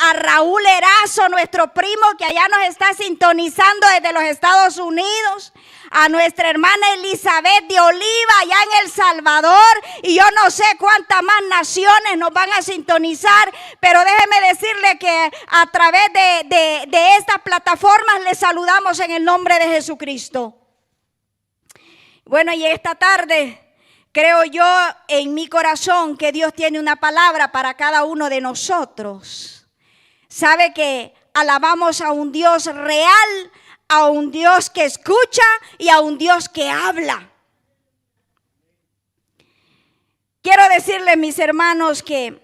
a Raúl Erazo, nuestro primo que allá nos está sintonizando desde los Estados Unidos, a nuestra hermana Elizabeth de Oliva allá en El Salvador, y yo no sé cuántas más naciones nos van a sintonizar, pero déjeme decirle que a través de estas plataformas les saludamos en el nombre de Jesucristo. Bueno, y esta tarde creo yo en mi corazón que Dios tiene una palabra para cada uno de nosotros. Sabe que alabamos a un Dios real, a un Dios que escucha y a un Dios que habla. Quiero decirles, mis hermanos, que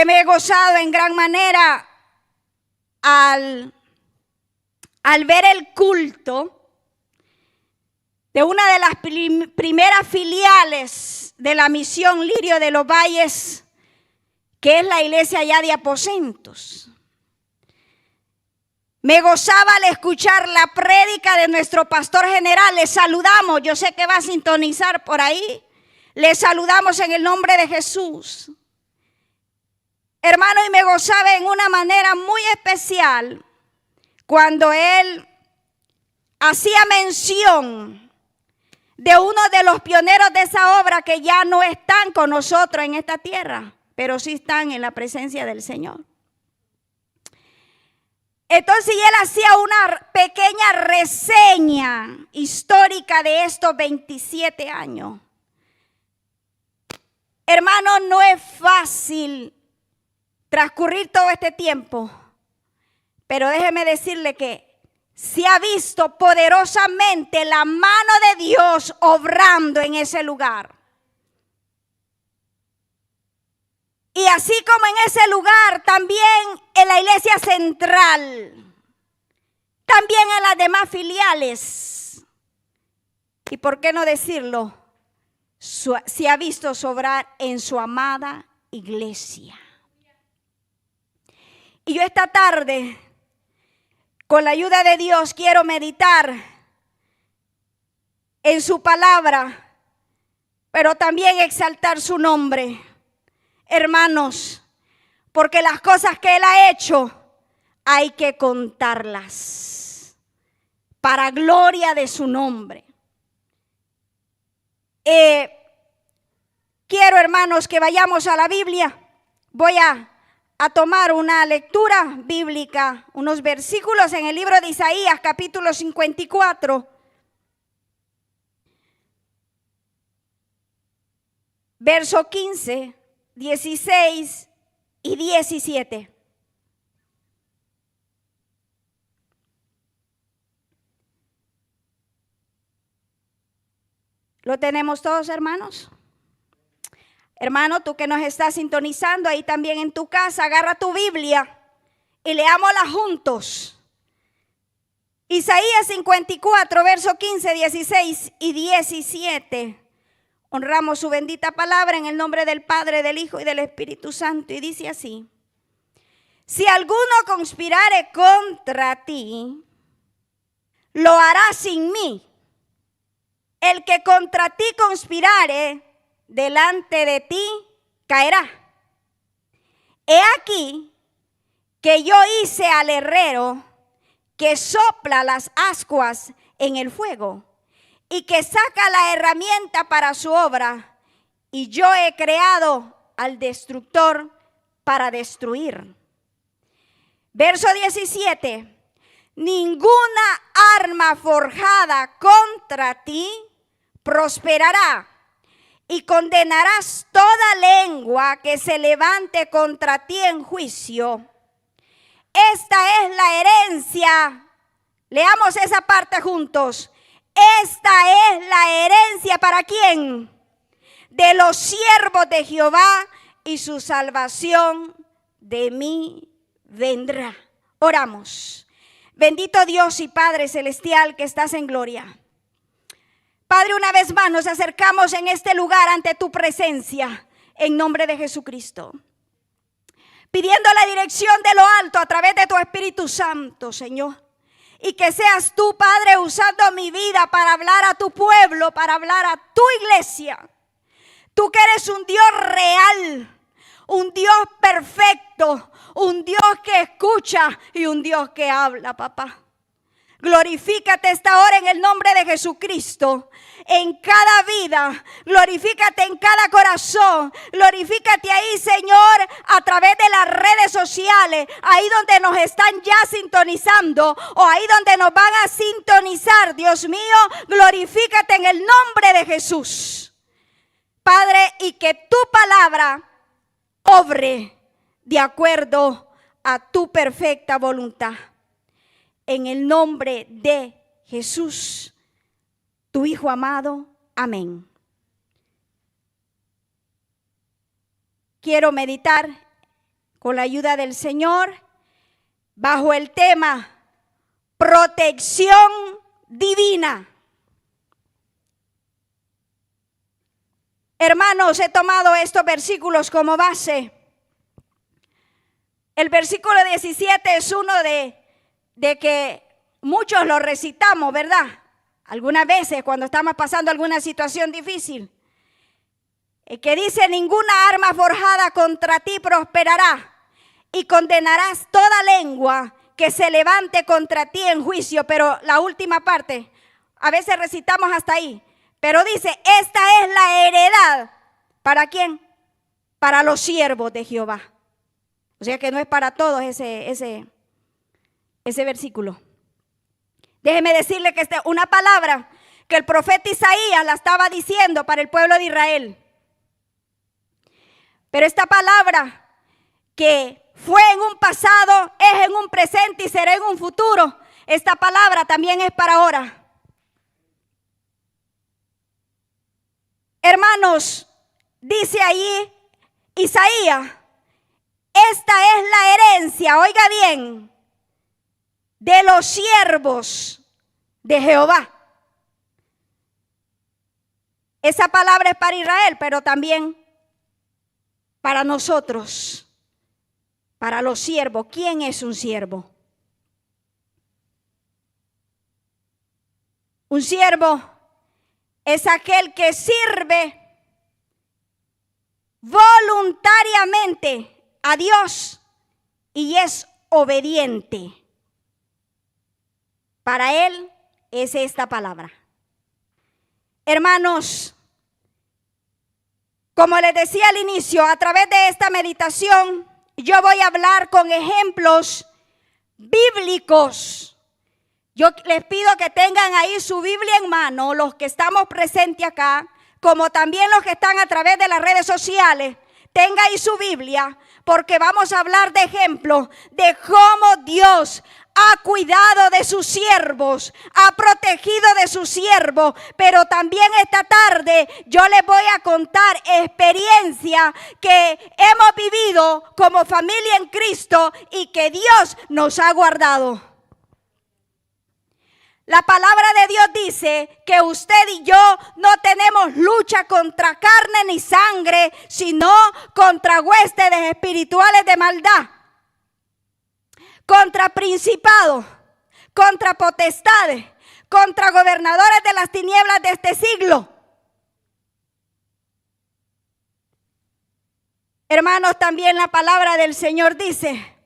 me he gozado en gran manera al ver el culto de una de las primeras filiales de la misión Lirio de los Valles, que es la iglesia allá de Aposentos. Me gozaba al escuchar la prédica de nuestro pastor general. Le saludamos, yo sé que va a sintonizar por ahí. Le saludamos en el nombre de Jesús. Hermano, y me gozaba en una manera muy especial cuando él hacía mención de uno de los pioneros de esa obra que ya no están con nosotros en esta tierra, pero sí están en la presencia del Señor. Entonces él hacía una pequeña reseña histórica de estos 27 años. Hermano, no es fácil transcurrir todo este tiempo, pero déjeme decirle que se ha visto poderosamente la mano de Dios obrando en ese lugar. Y así como en ese lugar, también en la iglesia central, también en las demás filiales. Y por qué no decirlo, se ha visto sobrar en su amada iglesia. Y yo esta tarde, con la ayuda de Dios, quiero meditar en su palabra, pero también exaltar su nombre. Hermanos, porque las cosas que Él ha hecho hay que contarlas para gloria de su nombre. Quiero, hermanos, que vayamos a la Biblia. Voy a tomar una lectura bíblica, unos versículos en el libro de Isaías, capítulo 54. Verso 15. 16 y 17. ¿Lo tenemos todos, hermanos? Hermano, tú que nos estás sintonizando ahí también en tu casa, agarra tu Biblia y leámosla juntos. Isaías 54, verso 15, 16 y 17. Honramos su bendita palabra en el nombre del Padre, del Hijo y del Espíritu Santo. Y dice así: si alguno conspirare contra ti, lo hará sin mí. El que contra ti conspirare, delante de ti caerá. He aquí que yo hice al herrero que sopla las ascuas en el fuego y que saca la herramienta para su obra, y yo he creado al destructor para destruir. Verso 17. Ninguna arma forjada contra ti prosperará, y condenarás toda lengua que se levante contra ti en juicio. Esta es la herencia. Leamos esa parte juntos. Esta es la herencia, ¿para quién? De los siervos de Jehová, y su salvación de mí vendrá. Oramos. Bendito Dios y Padre celestial que estás en gloria. Padre, una vez más nos acercamos en este lugar ante tu presencia, en nombre de Jesucristo, pidiendo la dirección de lo alto a través de tu Espíritu Santo, Señor. Y que seas tú, Padre, usando mi vida para hablar a tu pueblo, para hablar a tu iglesia. Tú que eres un Dios real, un Dios perfecto, un Dios que escucha y un Dios que habla, papá. Glorifícate esta hora en el nombre de Jesucristo, en cada vida, glorifícate en cada corazón, glorifícate ahí, Señor, a través de las redes sociales, ahí donde nos están ya sintonizando o ahí donde nos van a sintonizar, Dios mío, glorifícate en el nombre de Jesús, Padre, y que tu palabra obre de acuerdo a tu perfecta voluntad. En el nombre de Jesús, tu Hijo amado. Amén. Quiero meditar con la ayuda del Señor bajo el tema protección divina. Hermanos, he tomado estos versículos como base. El versículo 17 es uno de que muchos lo recitamos, ¿verdad? Algunas veces cuando estamos pasando alguna situación difícil. El que dice: ninguna arma forjada contra ti prosperará, y condenarás toda lengua que se levante contra ti en juicio. Pero la última parte, a veces recitamos hasta ahí, pero dice: esta es la heredad. ¿Para quién? Para los siervos de Jehová. O sea que no es para todos ese versículo. Déjeme decirle que esta es una palabra que el profeta Isaías la estaba diciendo para el pueblo de Israel. Pero esta palabra, que fue en un pasado, es en un presente y será en un futuro, esta palabra también es para ahora. Hermanos, dice ahí Isaías: esta es la herencia, oiga bien, de los siervos de Jehová. Esa palabra es para Israel, pero también para nosotros, para los siervos. ¿Quién es un siervo? Un siervo es aquel que sirve voluntariamente a Dios y es obediente. Para él es esta palabra. Hermanos, como les decía al inicio, a través de esta meditación yo voy a hablar con ejemplos bíblicos. Yo les pido que tengan ahí su Biblia en mano, los que estamos presentes acá, como también los que están a través de las redes sociales. Tenga ahí su Biblia, porque vamos a hablar de ejemplos de cómo Dios ha cuidado de sus siervos, ha protegido de sus siervos. Pero también esta tarde yo les voy a contar experiencias que hemos vivido como familia en Cristo y que Dios nos ha guardado. La palabra de Dios dice que usted y yo no tenemos lucha contra carne ni sangre, sino contra huestes espirituales de maldad, contra principados, contra potestades, contra gobernadores de las tinieblas de este siglo. Hermanos, también la palabra del Señor dice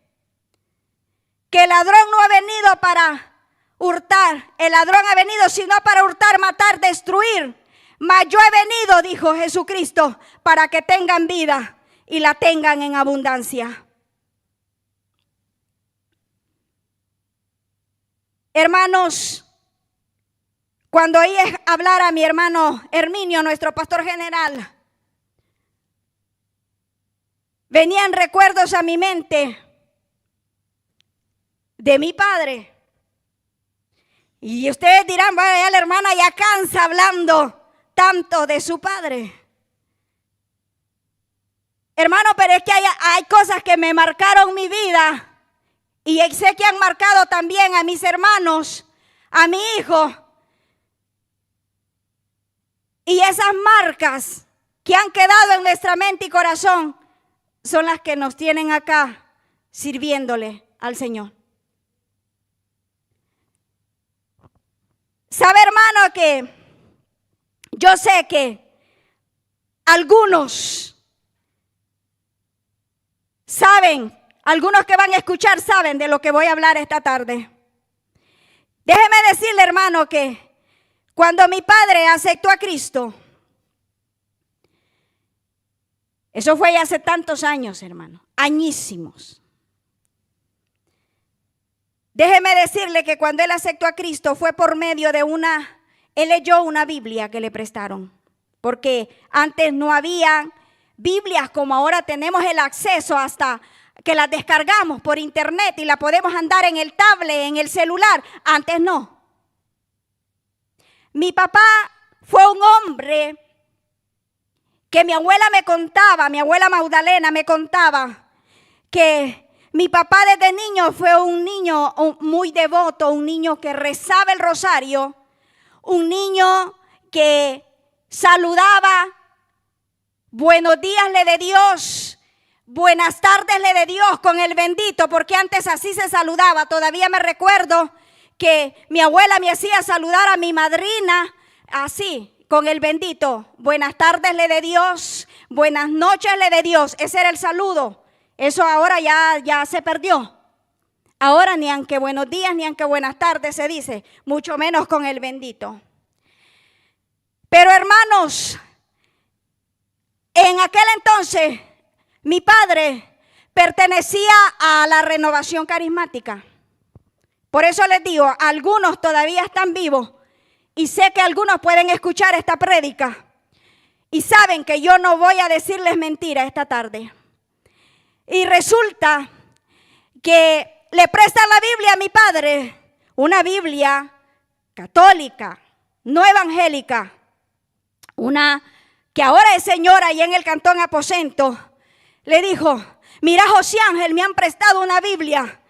que el ladrón no ha venido para hurtar, el ladrón ha venido sino para hurtar, matar, destruir. Mas yo he venido, dijo Jesucristo, para que tengan vida y la tengan en abundancia. Hermanos, cuando oí hablar a mi hermano Herminio, nuestro pastor general, venían recuerdos a mi mente de mi padre. Y ustedes dirán: vaya, ya la hermana ya cansa hablando tanto de su padre. Hermano, pero es que hay cosas que me marcaron mi vida. Y sé que han marcado también a mis hermanos, a mi hijo. Y esas marcas que han quedado en nuestra mente y corazón son las que nos tienen acá sirviéndole al Señor. ¿Sabe, hermano, que yo sé que algunos saben, algunos que van a escuchar saben de lo que voy a hablar esta tarde. Déjeme decirle, hermano, que cuando mi padre aceptó a Cristo, eso fue ya hace tantos años, hermano, añísimos. Déjeme decirle que cuando él aceptó a Cristo fue por medio de él leyó una Biblia que le prestaron, porque antes no había Biblias como ahora tenemos el acceso hasta que las descargamos por internet y la podemos andar en el tablet, en el celular. Antes no. Mi papá fue un hombre que mi abuela Magdalena me contaba que mi papá desde niño fue un niño muy devoto, un niño que rezaba el rosario, un niño que saludaba, buenos días le de Dios, buenas tardes le de Dios con el bendito, porque antes así se saludaba. Todavía me recuerdo que mi abuela me hacía saludar a mi madrina así, con el bendito. Buenas tardes le de Dios, buenas noches le de Dios. Ese era el saludo. Eso ahora ya se perdió. Ahora ni aunque buenos días ni aunque buenas tardes se dice, mucho menos con el bendito. Pero hermanos, en aquel entonces mi padre pertenecía a la Renovación Carismática. Por eso les digo, algunos todavía están vivos y sé que algunos pueden escuchar esta prédica y saben que yo no voy a decirles mentiras esta tarde. Y resulta que le prestan la Biblia a mi padre, una Biblia católica, no evangélica, una que ahora es señora y en el Cantón Aposento. Le dijo, mira José Ángel, me han prestado una Biblia.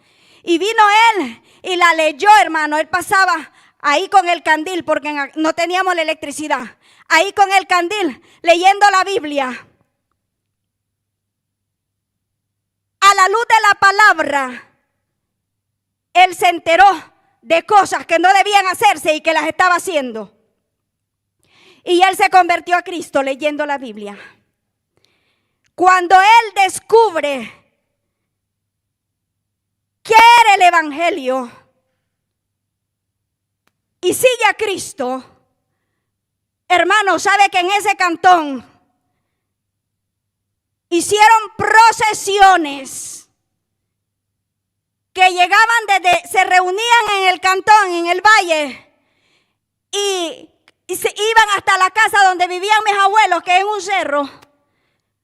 Y vino él y la leyó, hermano. Él pasaba ahí con el candil porque no teníamos la electricidad. Ahí con el candil leyendo la Biblia. A la luz de la palabra, él se enteró de cosas que no debían hacerse y que las estaba haciendo. Y él se convirtió a Cristo leyendo la Biblia. Cuando él descubre qué era el evangelio y sigue a Cristo, hermano, sabe que en ese cantón hicieron procesiones que llegaban se reunían en el cantón, en el valle, y se iban hasta la casa donde vivían mis abuelos, que es en un cerro.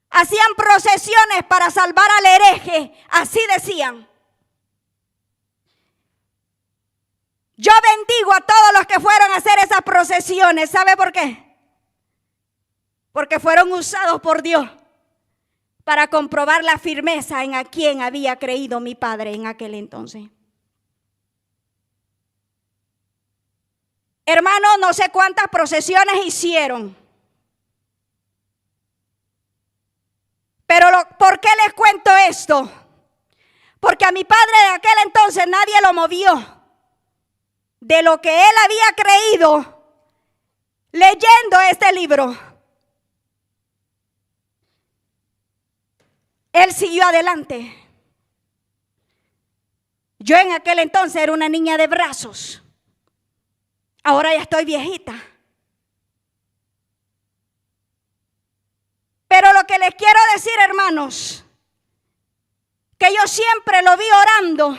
Hacían procesiones para salvar al hereje, así decían. Yo bendigo a todos los que fueron a hacer esas procesiones. ¿Sabe por qué? Porque fueron usados por Dios para comprobar la firmeza en a quien había creído mi padre en aquel entonces. Hermano, no sé cuántas procesiones hicieron. Pero ¿por qué les cuento esto? Porque a mi padre de aquel entonces nadie lo movió de lo que él había creído leyendo este libro. Él siguió adelante. Yo en aquel entonces era una niña de brazos. Ahora ya estoy viejita. Pero lo que les quiero decir, hermanos, que yo siempre lo vi orando,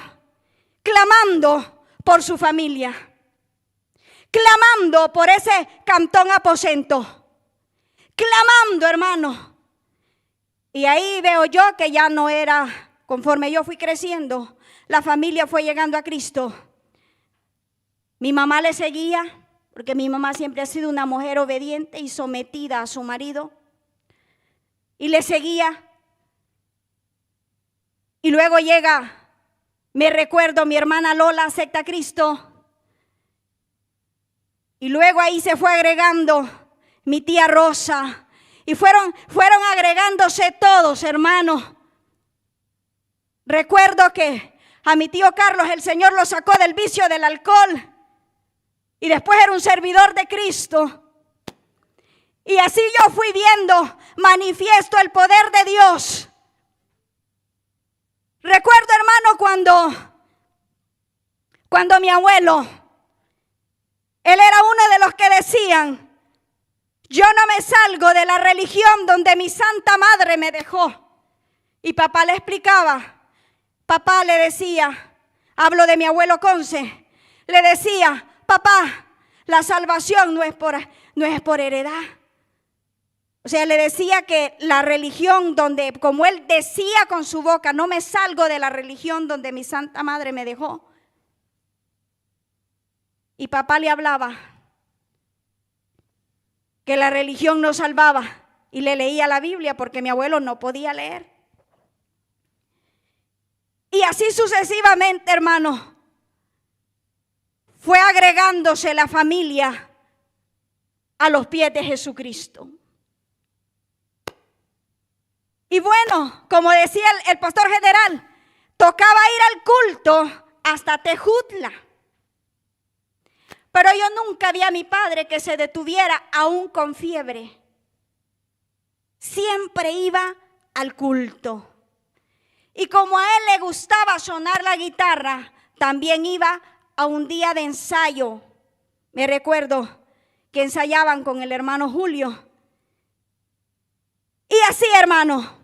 clamando por su familia, clamando por ese Cantón Aposento, clamando, hermano. Y ahí veo yo que ya no era, conforme yo fui creciendo, la familia fue llegando a Cristo. Mi mamá le seguía, porque mi mamá siempre ha sido una mujer obediente y sometida a su marido. Y le seguía. Y luego llega, me recuerdo, mi hermana Lola acepta a Cristo. Y luego ahí se fue agregando mi tía Rosa. Y fueron agregándose todos, hermanos. Recuerdo que a mi tío Carlos el Señor lo sacó del vicio del alcohol. Y después era un servidor de Cristo. Y así yo fui viendo manifiesto el poder de Dios. cuando mi abuelo, él era uno de los que decían: yo no me salgo de la religión donde mi santa madre me dejó. Y papá le explicaba, papá le decía, hablo de mi abuelo Conce, le decía: papá, la salvación no es por heredad. O sea, le decía que la religión donde, como él decía con su boca, no me salgo de la religión donde mi santa madre me dejó. Y papá le hablaba que la religión no salvaba y le leía la Biblia porque mi abuelo no podía leer. Y así sucesivamente, hermano, fue agregándose la familia a los pies de Jesucristo. Y bueno, como decía el pastor general, tocaba ir al culto hasta Tejutla. Pero yo nunca vi a mi padre que se detuviera aún con fiebre. Siempre iba al culto. Y como a él le gustaba sonar la guitarra, también iba a un día de ensayo. Me recuerdo que ensayaban con el hermano Julio. Y así, hermano,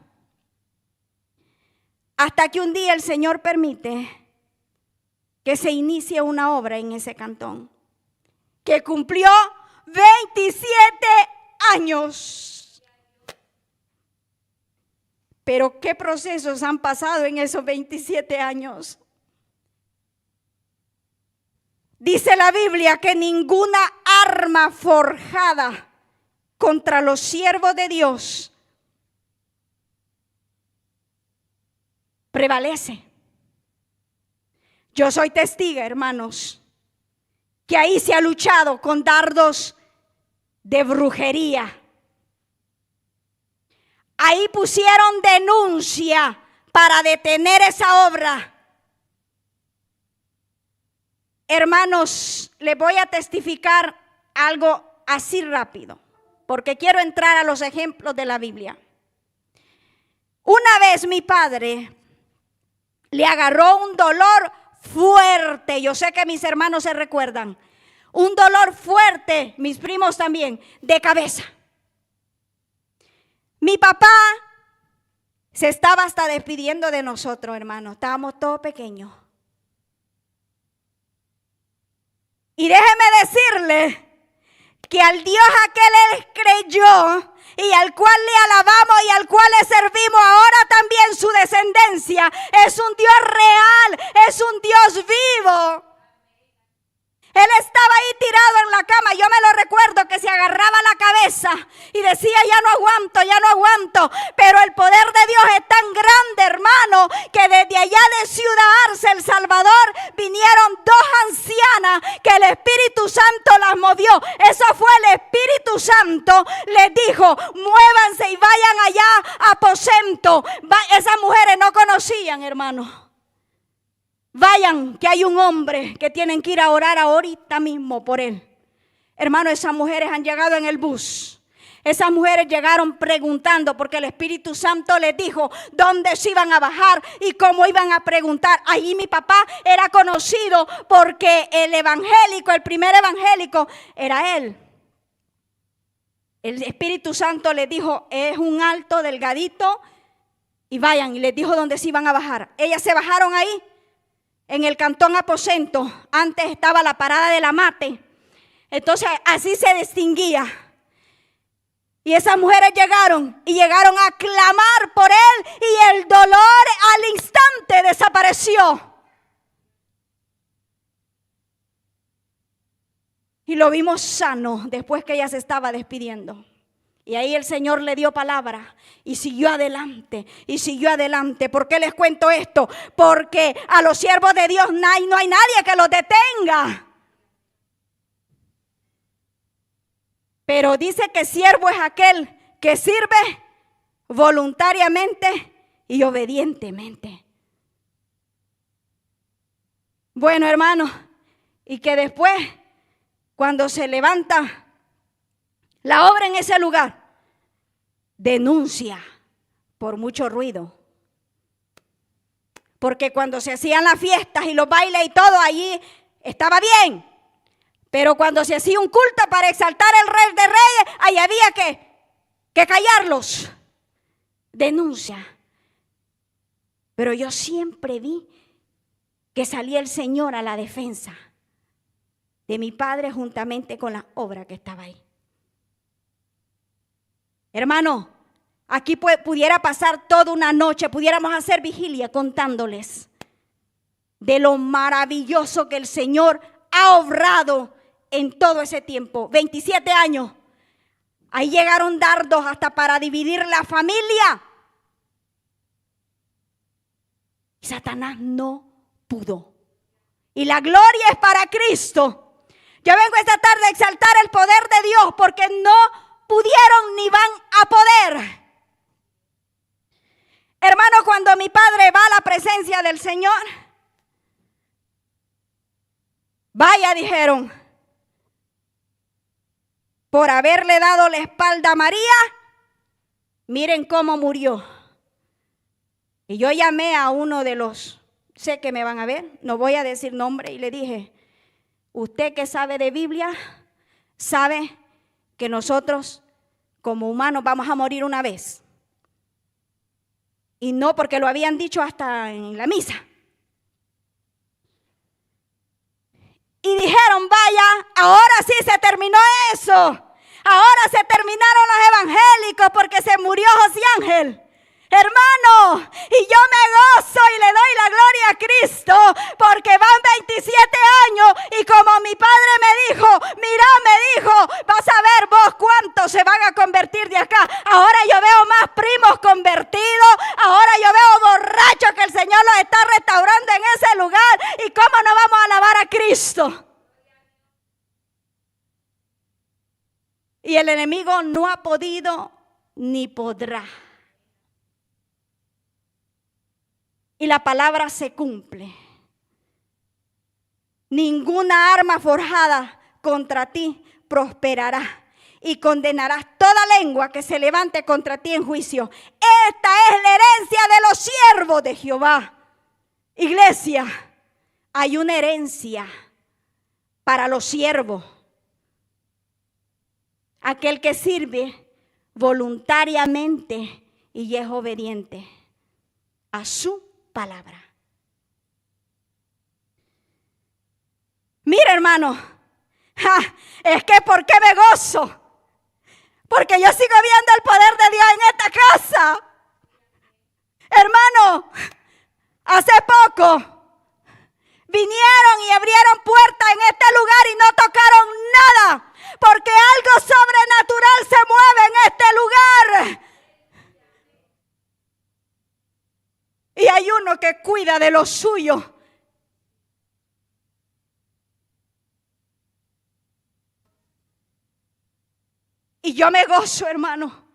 hasta que un día el Señor permite que se inicie una obra en ese cantón, que cumplió 27 años. Pero qué procesos han pasado en esos 27 años. Dice la Biblia que ninguna arma forjada contra los siervos de Dios prevalece. Yo soy testigo, hermanos, que ahí se ha luchado con dardos de brujería. Ahí pusieron denuncia para detener esa obra. Hermanos, les voy a testificar algo así rápido, porque quiero entrar a los ejemplos de la Biblia. Una vez mi padre le agarró un dolor fuerte. Yo sé que mis hermanos se recuerdan. Un dolor fuerte, mis primos también, de cabeza. Mi papá se estaba hasta despidiendo de nosotros, hermanos. Estábamos todos pequeños. Y déjeme decirle que al Dios a que él creyó y al cual le alabamos y al cual le servimos, ahora también su descendencia es un Dios real, es un Dios vivo. Él estaba ahí tirado en la cama, yo me lo recuerdo que se agarraba la cabeza y decía: ya no aguanto, ya no aguanto. Pero el poder de Dios es tan grande, hermano, que desde allá de Ciudad Arce, El Salvador, vinieron dos ancianas que el Espíritu Santo las movió. Eso fue el Espíritu Santo, les dijo: muévanse y vayan allá a aposento. Esas mujeres no conocían, hermano. Vayan, que hay un hombre que tienen que ir a orar ahorita mismo por él. Hermano, esas mujeres han llegado en el bus. Esas mujeres llegaron preguntando porque el Espíritu Santo les dijo dónde se iban a bajar y cómo iban a preguntar. Ahí mi papá era conocido porque el evangélico, el primer evangélico, era él. El Espíritu Santo les dijo: es un alto, delgadito, y vayan. Y les dijo dónde se iban a bajar. Ellas se bajaron ahí. En el cantón Aposento, antes estaba la parada de la Mate. Entonces así se distinguía. Y esas mujeres llegaron a clamar por él y el dolor al instante desapareció. Y lo vimos sano después que ella se estaba despidiendo. Y ahí el Señor le dio palabra y siguió adelante y siguió adelante. ¿Por qué les cuento esto? Porque a los siervos de Dios no hay nadie que los detenga. Pero dice que siervo es aquel que sirve voluntariamente y obedientemente. Bueno, hermano, y que después, cuando se levanta la obra en ese lugar, denuncia por mucho ruido, Porque cuando se hacían las fiestas y los bailes y todo, allí estaba bien. Pero cuando se hacía un culto para exaltar al Rey de Reyes, ahí había que callarlos. Denuncia. Pero yo siempre vi que salía el Señor a la defensa de mi padre juntamente con la obra que estaba ahí. Hermano, aquí pudiera pasar toda una noche, pudiéramos hacer vigilia contándoles de lo maravilloso que el Señor ha obrado en todo ese tiempo. 27 años. Ahí llegaron dardos hasta para dividir la familia. Y Satanás no pudo. Y la gloria es para Cristo. Yo vengo esta tarde a exaltar el poder de Dios porque no pudieron ni van a poder. Hermano, cuando mi padre va a la presencia del Señor, vaya, dijeron, por haberle dado la espalda a María, miren cómo murió. Y yo llamé a uno de los, sé que me van a ver, no voy a decir nombre, y le dije, usted que sabe de Biblia, sabe que nosotros como humanos vamos a morir una vez. Y no porque lo habían dicho hasta en la misa. Y dijeron, vaya, ahora sí se terminó eso. Ahora se terminaron los evangélicos porque se murió José Ángel. Hermano, y yo me gozo y le doy la gloria a Cristo porque van 27 años y como mi padre me dijo, mira, me dijo, vas a ver vos cuántos se van a convertir de acá. Ahora yo veo más primos convertidos, ahora yo veo borrachos que el Señor los está restaurando en ese lugar. ¿Y cómo no vamos a alabar a Cristo? Y el enemigo no ha podido ni podrá. Y la palabra se cumple. Ninguna arma forjada contra ti prosperará. Y condenarás toda lengua que se levante contra ti en juicio. Esta es la herencia de los siervos de Jehová. Iglesia, hay una herencia para los siervos. Aquel que sirve voluntariamente y es obediente a su palabra. Mira, hermano, es que ¿por qué me gozo? Porque yo sigo viendo el poder de Dios en esta casa. Hermano, hace poco vinieron y abrieron puertas en este lugar y no tocaron nada. Porque algo sobrenatural se mueve en este lugar. Y hay uno que cuida de lo suyo. Y yo me gozo, hermano.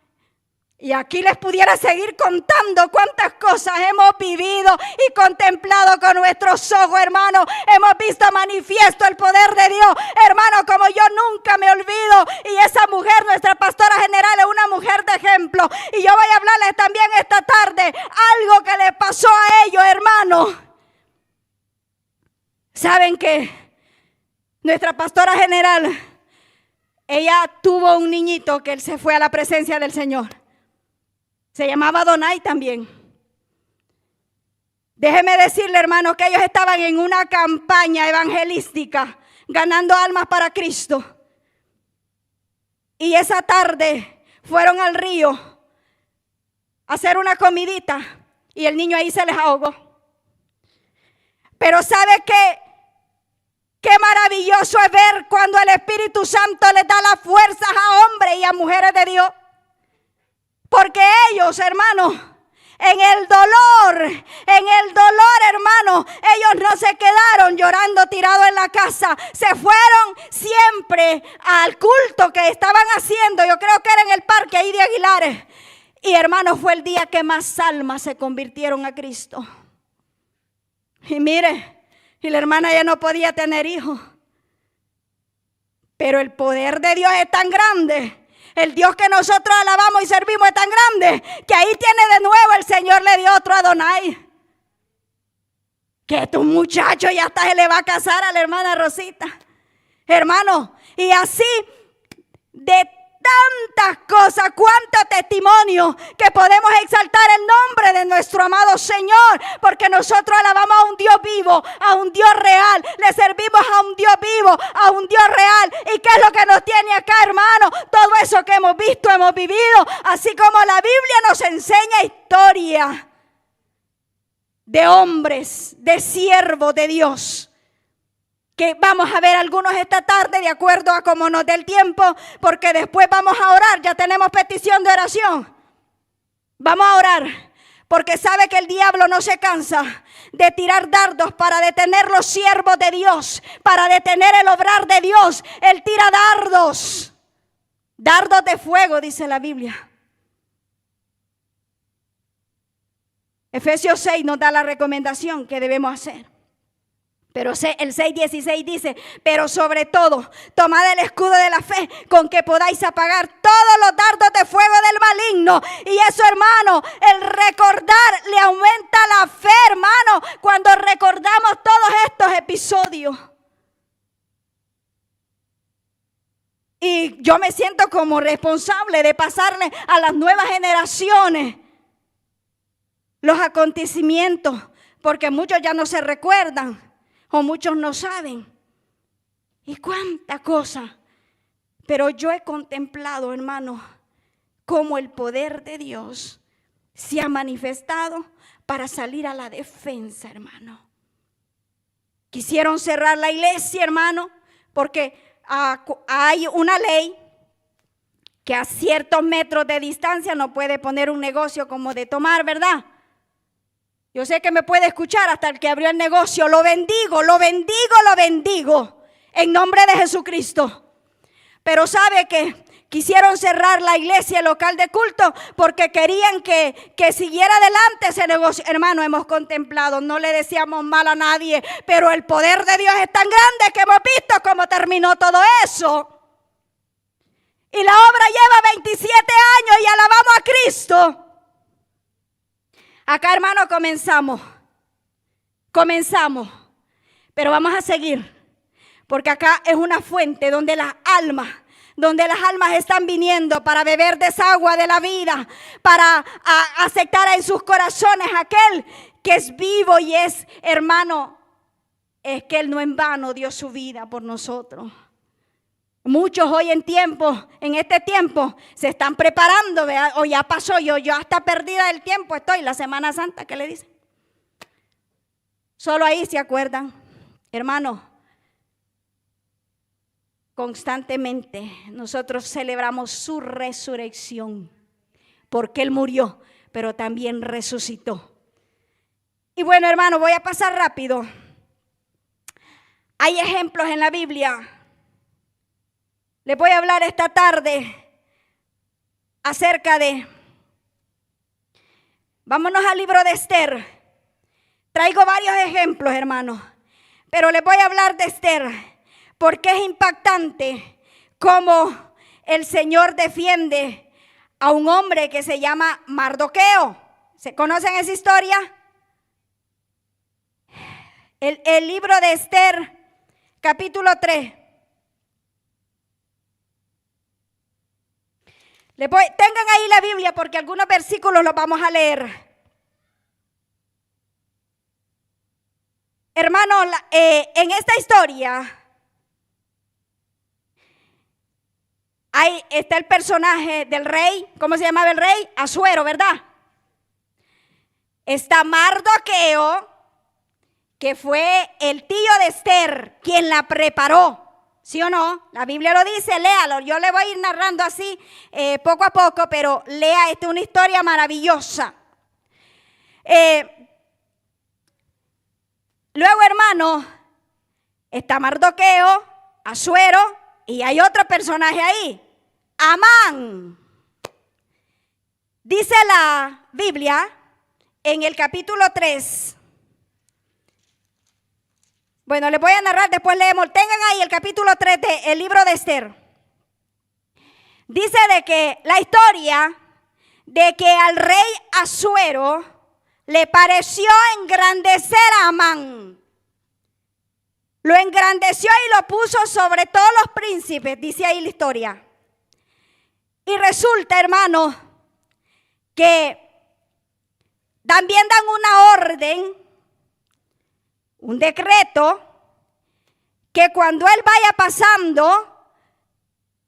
Y aquí les pudiera seguir contando cuántas cosas hemos vivido y contemplado con nuestros ojos, hermano. Hemos visto manifiesto el poder de Dios, hermano, como yo nunca me olvido. Y esa mujer, nuestra pastora general, es una mujer de ejemplo. Y yo voy a hablarles también esta tarde algo que le pasó a ellos, hermano. ¿Saben qué? Nuestra pastora general, ella tuvo un niñito que él se fue a la presencia del Señor. Se llamaba Adonai también. Déjeme decirle, hermano, que ellos estaban en una campaña evangelística, ganando almas para Cristo. Y esa tarde fueron al río a hacer una comidita y el niño ahí se les ahogó. Pero ¿sabe qué? Qué maravilloso es ver cuando el Espíritu Santo les da las fuerzas a hombres y a mujeres de Dios. Porque ellos, hermanos, en el dolor, hermano, ellos no se quedaron llorando tirados en la casa. Se fueron siempre al culto que estaban haciendo. Yo creo que era en el parque ahí de Aguilares. Y hermano, fue el día que más almas se convirtieron a Cristo. Y mire, y la hermana ya no podía tener hijos. Pero el poder de Dios es tan grande. El Dios que nosotros alabamos y servimos es tan grande que ahí tiene de nuevo el Señor le dio otro Adonai. que tu muchacho ya hasta se le va a casar a la hermana Rosita. Hermano, y así de tantas cosas, cuánto testimonio que podemos exaltar el nombre de nuestro amado Señor, porque nosotros alabamos a un Dios vivo, a un Dios real, le servimos a un Dios vivo, a un Dios real. ¿Y qué es lo que nos tiene acá, hermano? Todo eso que hemos visto, hemos vivido, así como la Biblia nos enseña historia de hombres, de siervos de Dios, que vamos a ver algunos esta tarde de acuerdo a cómo nos dé el tiempo, porque después vamos a orar. Ya tenemos petición de oración. Vamos a orar, porque sabe que el diablo no se cansa de tirar dardos para detener los siervos de Dios, para detener el obrar de Dios. Él tira dardos de fuego, dice la Biblia. Efesios 6 nos da la recomendación que debemos hacer. Pero el 6:16 dice, pero sobre todo, tomad el escudo de la fe con que podáis apagar todos los dardos de fuego del maligno. Y eso, hermano, el recordar le aumenta la fe, hermano, cuando recordamos todos estos episodios. Y yo me siento como responsable de pasarle a las nuevas generaciones los acontecimientos, porque muchos ya no se recuerdan. O muchos no saben. Y cuánta cosa. Pero yo he contemplado, hermano, cómo el poder de Dios se ha manifestado para salir a la defensa, hermano. Quisieron cerrar la iglesia, hermano, porque hay una ley que a ciertos metros de distancia no puede poner un negocio como de tomar, ¿verdad? Yo sé que me puede escuchar hasta el que abrió el negocio. Lo bendigo, lo bendigo, lo bendigo en nombre de Jesucristo. Pero sabe que quisieron cerrar la iglesia local de culto porque querían que siguiera adelante ese negocio. Hermano, hemos contemplado, no le deseamos mal a nadie, pero el poder de Dios es tan grande que hemos visto cómo terminó todo eso. Y la obra lleva 27 años y alabamos a Cristo. Acá, hermano, comenzamos, pero vamos a seguir, porque acá es una fuente donde las almas están viniendo para beber de esa agua de la vida, para aceptar en sus corazones aquel que es vivo y es, hermano, es que Él no en vano dio su vida por nosotros. Muchos hoy en este tiempo, se están preparando, ¿verdad? O ya pasó, yo hasta perdida del tiempo estoy, la Semana Santa, ¿qué le dicen? Solo ahí se acuerdan, hermano. Constantemente nosotros celebramos su resurrección, porque Él murió, pero también resucitó. Y bueno, hermano, voy a pasar rápido. Hay ejemplos en la Biblia. Les voy a hablar esta tarde acerca de, vámonos al libro de Esther. Traigo varios ejemplos, hermanos, pero les voy a hablar de Esther porque es impactante cómo el Señor defiende a un hombre que se llama Mardoqueo. ¿Se conocen esa historia? El libro de Esther, capítulo 3. Tengan ahí la Biblia porque algunos versículos los vamos a leer. Hermano, en esta historia está el personaje del rey. ¿Cómo se llamaba el rey? Asuero, ¿verdad? Está Mardoqueo, que fue el tío de Esther, quien la preparó. ¿Sí o no? La Biblia lo dice, léalo. Yo le voy a ir narrando así poco a poco, pero lea, esta es una historia maravillosa. Luego, hermano, está Mardoqueo, Asuero, y hay otro personaje ahí, Amán. Dice la Biblia en el capítulo 3. Bueno, les voy a narrar, después leemos. Tengan ahí el capítulo 3 del libro de Esther. Dice de que la historia de que al rey Asuero le pareció engrandecer a Amán. Lo engrandeció y lo puso sobre todos los príncipes, dice ahí la historia. Y resulta, hermano, que también dan una orden, un decreto, que cuando él vaya pasando,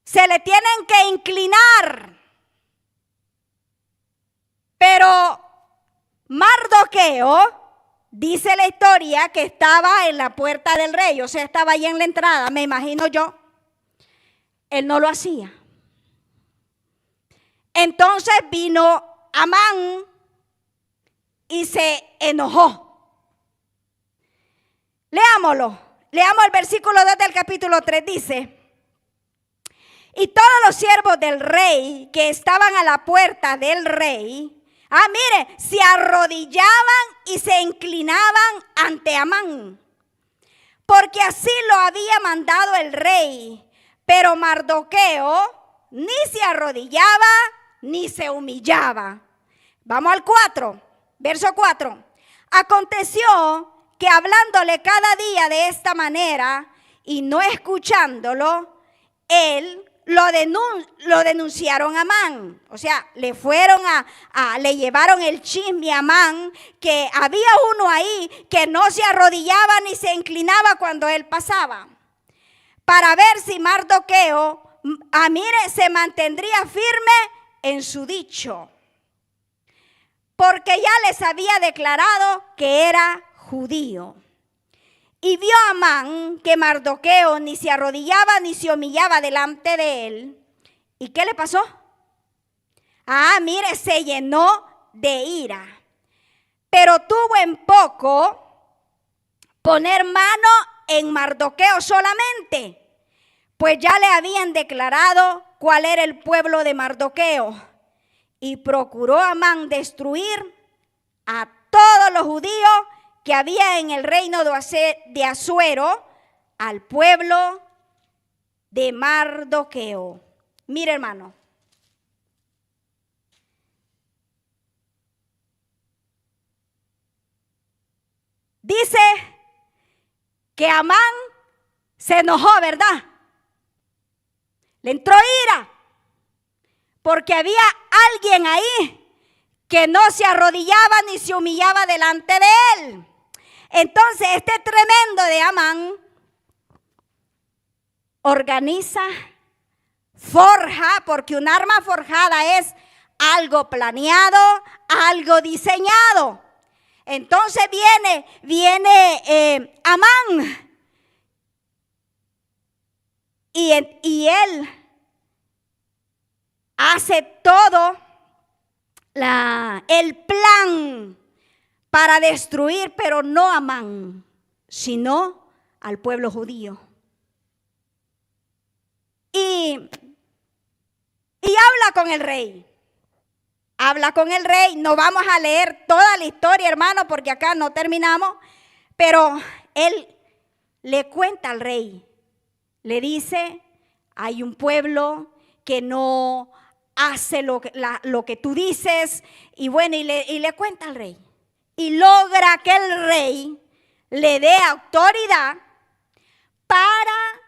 se le tienen que inclinar. Pero Mardoqueo, dice la historia, que estaba en la puerta del rey, o sea, estaba ahí en la entrada, me imagino yo. Él no lo hacía. Entonces vino Amán y se enojó. Leámoslo. Leamos el versículo 2 del capítulo 3, dice: y todos los siervos del rey que estaban a la puerta del rey, mire, se arrodillaban y se inclinaban ante Amán, porque así lo había mandado el rey. Pero Mardoqueo ni se arrodillaba ni se humillaba. Vamos al 4, verso 4. Aconteció que hablándole cada día de esta manera y no escuchándolo, él lo denunciaron a Amán. O sea, le llevaron el chisme a Amán, que había uno ahí que no se arrodillaba ni se inclinaba cuando él pasaba, para ver si Mardoqueo, mire, se mantendría firme en su dicho, porque ya les había declarado que era judío. Y vio Amán que Mardoqueo ni se arrodillaba ni se humillaba delante de él. ¿Y qué le pasó? Mire, se llenó de ira. Pero tuvo en poco poner mano en Mardoqueo solamente, pues ya le habían declarado cuál era el pueblo de Mardoqueo. Y procuró Amán destruir a todos los judíos que había en el reino de Asuero, al pueblo de Mardoqueo. Mire, hermano, dice que Amán se enojó, ¿verdad? Le entró ira, porque había alguien ahí que no se arrodillaba ni se humillaba delante de él. Entonces este tremendo de Amán organiza, forja, porque un arma forjada es algo planeado, algo diseñado. Entonces viene Amán y él hace todo el plan para destruir, pero no a Amán, sino al pueblo judío. Y habla con el rey. Habla con el rey. No vamos a leer toda la historia, hermano, porque acá no terminamos. Pero él le cuenta al rey. Le dice, hay un pueblo que no hace lo que tú dices. Y bueno, y le cuenta al rey. Y logra que el rey le dé autoridad para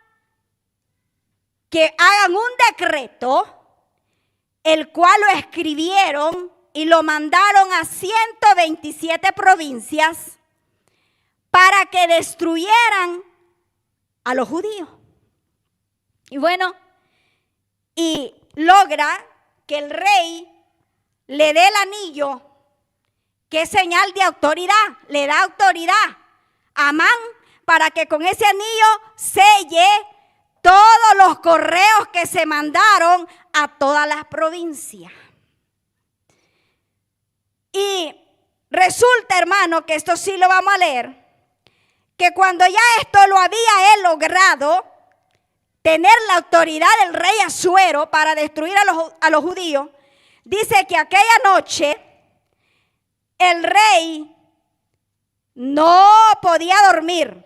que hagan un decreto, el cual lo escribieron y lo mandaron a 127 provincias para que destruyeran a los judíos. Y bueno, y logra que el rey le dé el anillo, que es señal de autoridad, le da autoridad a Amán para que con ese anillo selle todos los correos que se mandaron a todas las provincias. Y resulta, hermano, que esto sí lo vamos a leer, que cuando ya esto lo había él logrado, tener la autoridad del rey Asuero para destruir a los judíos, dice que aquella noche el rey no podía dormir.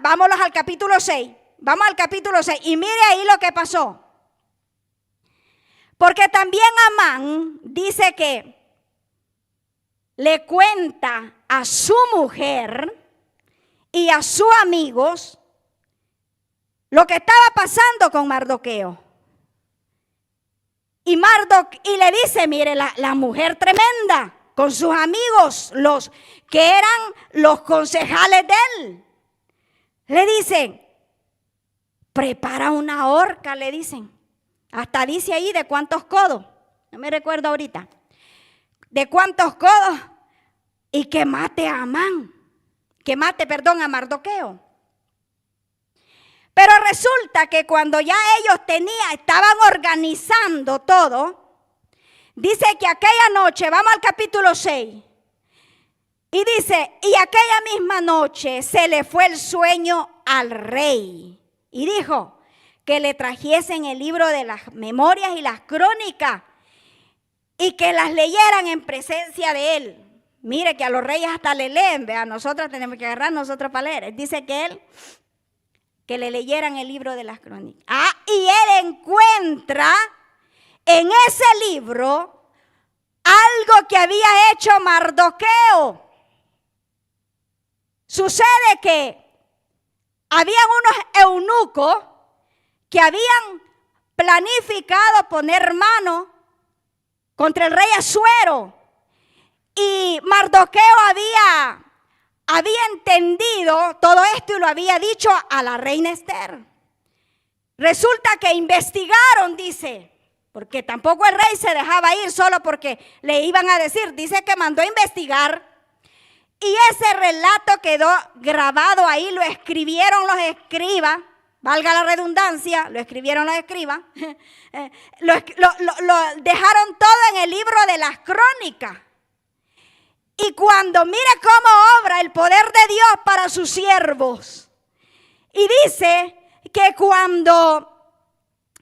Vámonos al capítulo 6. Vamos al capítulo 6 y mire ahí lo que pasó. Porque también Amán dice que le cuenta a su mujer y a sus amigos lo que estaba pasando con Mardoqueo. Y le dice, mire, la mujer tremenda con sus amigos, los que eran los concejales de él, le dicen, prepara una horca, le dicen. Hasta dice ahí de cuántos codos, no me recuerdo ahorita, de cuántos codos, y que mate a Amán, a Mardoqueo. Pero resulta que cuando ya ellos estaban organizando todo, dice que aquella noche, vamos al capítulo 6, y dice, y aquella misma noche se le fue el sueño al rey, y dijo que le trajesen el libro de las memorias y las crónicas, y que las leyeran en presencia de él. Mire que a los reyes hasta le leen, vea, nosotros tenemos que agarrar nosotros para leer. Dice que le leyeran el libro de las crónicas. Y él encuentra en ese libro algo que había hecho Mardoqueo. Sucede que habían unos eunucos que habían planificado poner mano contra el rey Asuero. Y Mardoqueo había entendido todo esto y lo había dicho a la reina Esther. Resulta que investigaron, dice, porque tampoco el rey se dejaba ir solo porque le iban a decir. Dice que mandó a investigar y ese relato quedó grabado ahí, lo escribieron los escribas, valga la redundancia, lo escribieron los escribas, lo dejaron todo en el libro de las crónicas. Y cuando mire cómo obra el poder de Dios para sus siervos. Y dice que cuando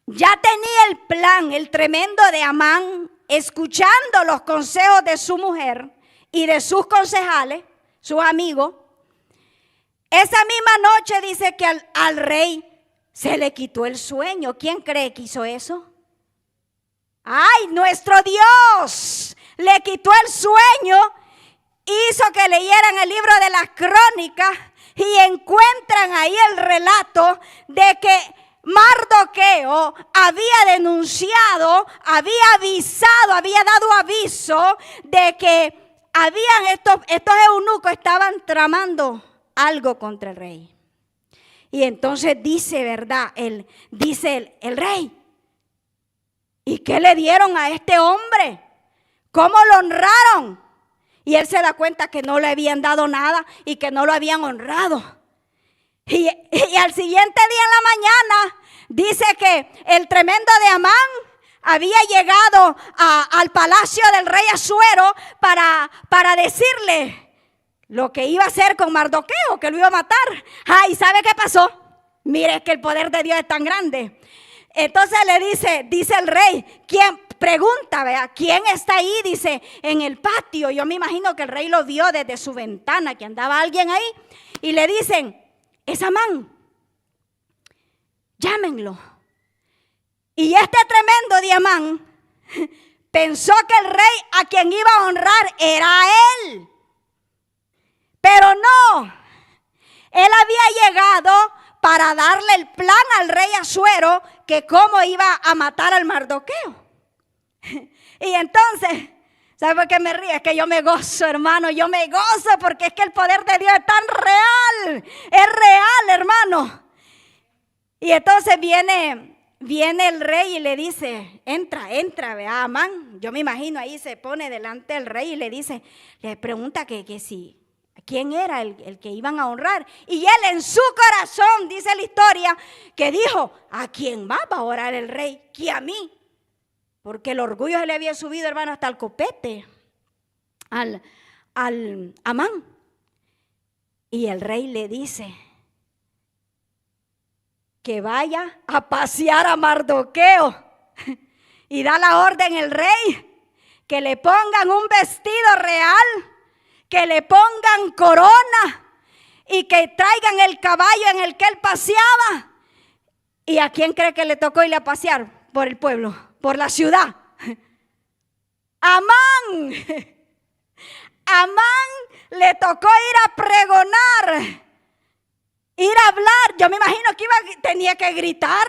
ya tenía el plan, el tremendo de Amán, escuchando los consejos de su mujer y de sus concejales, sus amigos, esa misma noche dice que al rey se le quitó el sueño. ¿Quién cree que hizo eso? ¡Ay, nuestro Dios! Le quitó el sueño. Hizo que leyeran el libro de las crónicas y encuentran ahí el relato de que Mardoqueo había denunciado, había avisado, había dado aviso de que estos eunucos estaban tramando algo contra el rey. Y entonces dice, ¿verdad? Dice el rey, ¿y qué le dieron a este hombre? ¿Cómo lo honraron? Y él se da cuenta que no le habían dado nada y que no lo habían honrado. Y al siguiente día en la mañana dice que el tremendo de Amán había llegado al palacio del rey Asuero para decirle lo que iba a hacer con Mardoqueo, que lo iba a matar. ¿Y sabe qué pasó? Mire que el poder de Dios es tan grande. Entonces dice el rey, ¿quién? Pregunta, vea, ¿quién está ahí? Dice, en el patio. Yo me imagino que el rey lo vio desde su ventana, que andaba alguien ahí. Y le dicen, es Amán, llámenlo. Y este tremendo de Amán pensó que el rey a quien iba a honrar era él. Pero no, él había llegado para darle el plan al rey Asuero que cómo iba a matar al Mardoqueo. Y entonces, ¿sabe por qué me río? Es que yo me gozo, hermano, yo me gozo porque es que el poder de Dios es tan real, es real, hermano. Y entonces viene el rey y le dice, entra, vea, Amán. Yo me imagino ahí se pone delante del rey y le pregunta que si, quién era el que iban a honrar. Y él en su corazón, dice la historia, que dijo, ¿a quién más va a orar el rey? Que a mí. Porque el orgullo se le había subido, hermano, hasta el copete al Amán. Y el rey le dice que vaya a pasear a Mardoqueo. Y da la orden el rey que le pongan un vestido real, que le pongan corona y que traigan el caballo en el que él paseaba. ¿Y a quién cree que le tocó ir a pasear por el pueblo? Por la ciudad. Amán. A Amán le tocó ir a pregonar, ir a hablar. Yo me imagino que tenía que gritar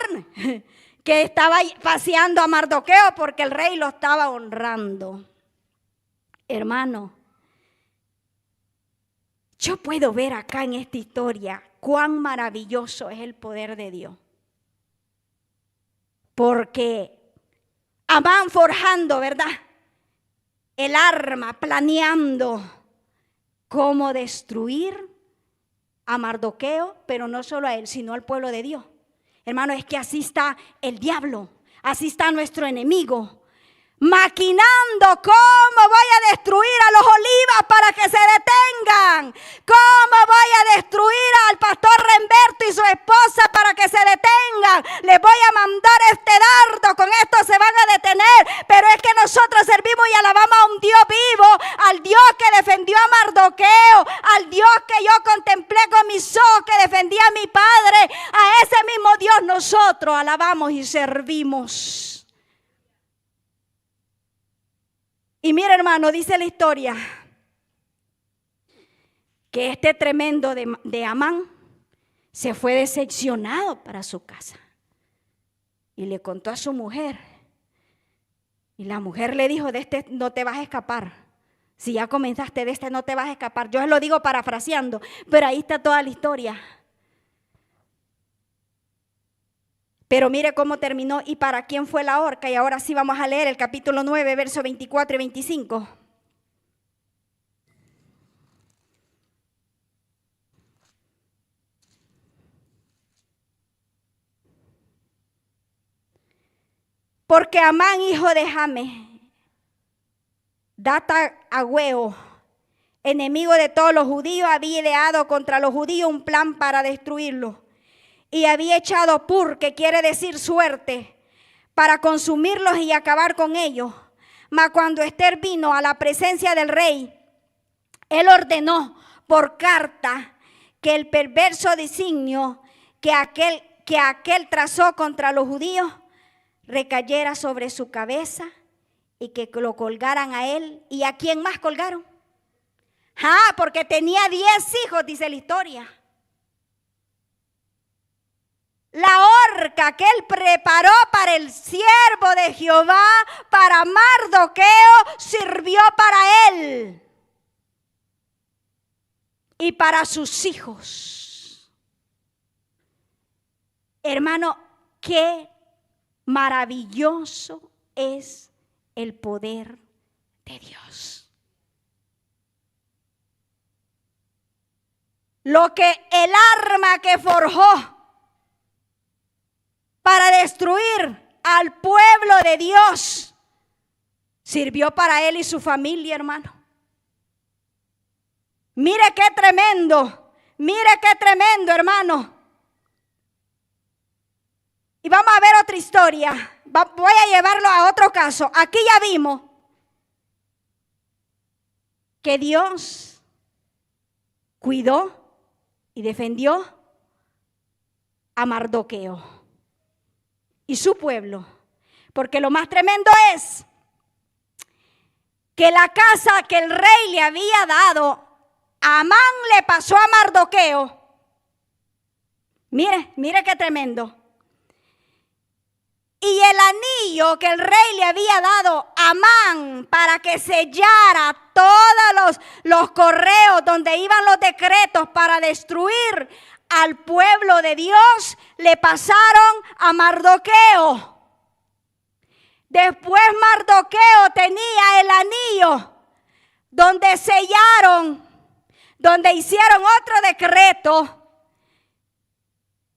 que estaba paseando a Mardoqueo porque el rey lo estaba honrando. Hermano, yo puedo ver acá en esta historia cuán maravilloso es el poder de Dios. Porque Amán forjando, ¿verdad?, el arma, planeando cómo destruir a Mardoqueo, pero no solo a él, sino al pueblo de Dios. Hermano, es que así está el diablo, así está nuestro enemigo, maquinando cómo voy a destruir a los Olivas para que se detengan, cómo voy a destruir al pastor Remberto y su esposa para que se detengan, les voy a mandar este dardo, con esto se van a detener. Pero es que nosotros servimos y alabamos a un Dios vivo, al Dios que defendió a Mardoqueo, al Dios que yo contemplé con mis ojos, que defendía a mi padre. A ese mismo Dios nosotros alabamos y servimos. Y mira, hermano, dice la historia que este tremendo de Amán se fue decepcionado para su casa y le contó a su mujer. Y la mujer le dijo: de este no te vas a escapar. Si ya comenzaste, de este no te vas a escapar. Yo lo digo parafraseando, pero ahí está toda la historia. Pero mire cómo terminó y para quién fue la horca. Y ahora sí vamos a leer el capítulo 9, versos 24 y 25. Porque Amán, hijo de Jame, data agüeo, enemigo de todos los judíos, había ideado contra los judíos un plan para destruirlos. Y había echado pur, que quiere decir suerte, para consumirlos y acabar con ellos. Mas cuando Ester vino a la presencia del rey, él ordenó por carta que el perverso designio que aquel trazó contra los judíos recayera sobre su cabeza y que lo colgaran a él. ¿Y a quién más colgaron? Porque tenía 10 hijos, dice la historia. La horca que él preparó para el siervo de Jehová, para Mardoqueo, sirvió para él y para sus hijos. Hermano, qué maravilloso es el poder de Dios. Lo que el arma que forjó para destruir al pueblo de Dios sirvió para él y su familia, hermano. Mire qué tremendo, hermano. Y vamos a ver otra historia. Voy a llevarlo a otro caso. Aquí ya vimos que Dios cuidó y defendió a Mardoqueo y su pueblo, porque lo más tremendo es que la casa que el rey le había dado a Amán le pasó a Mardoqueo. Mire qué tremendo. Y el anillo que el rey le había dado a Amán para que sellara todos los correos donde iban los decretos para destruir al pueblo de Dios, le pasaron a Mardoqueo. Después Mardoqueo tenía el anillo donde sellaron, donde hicieron otro decreto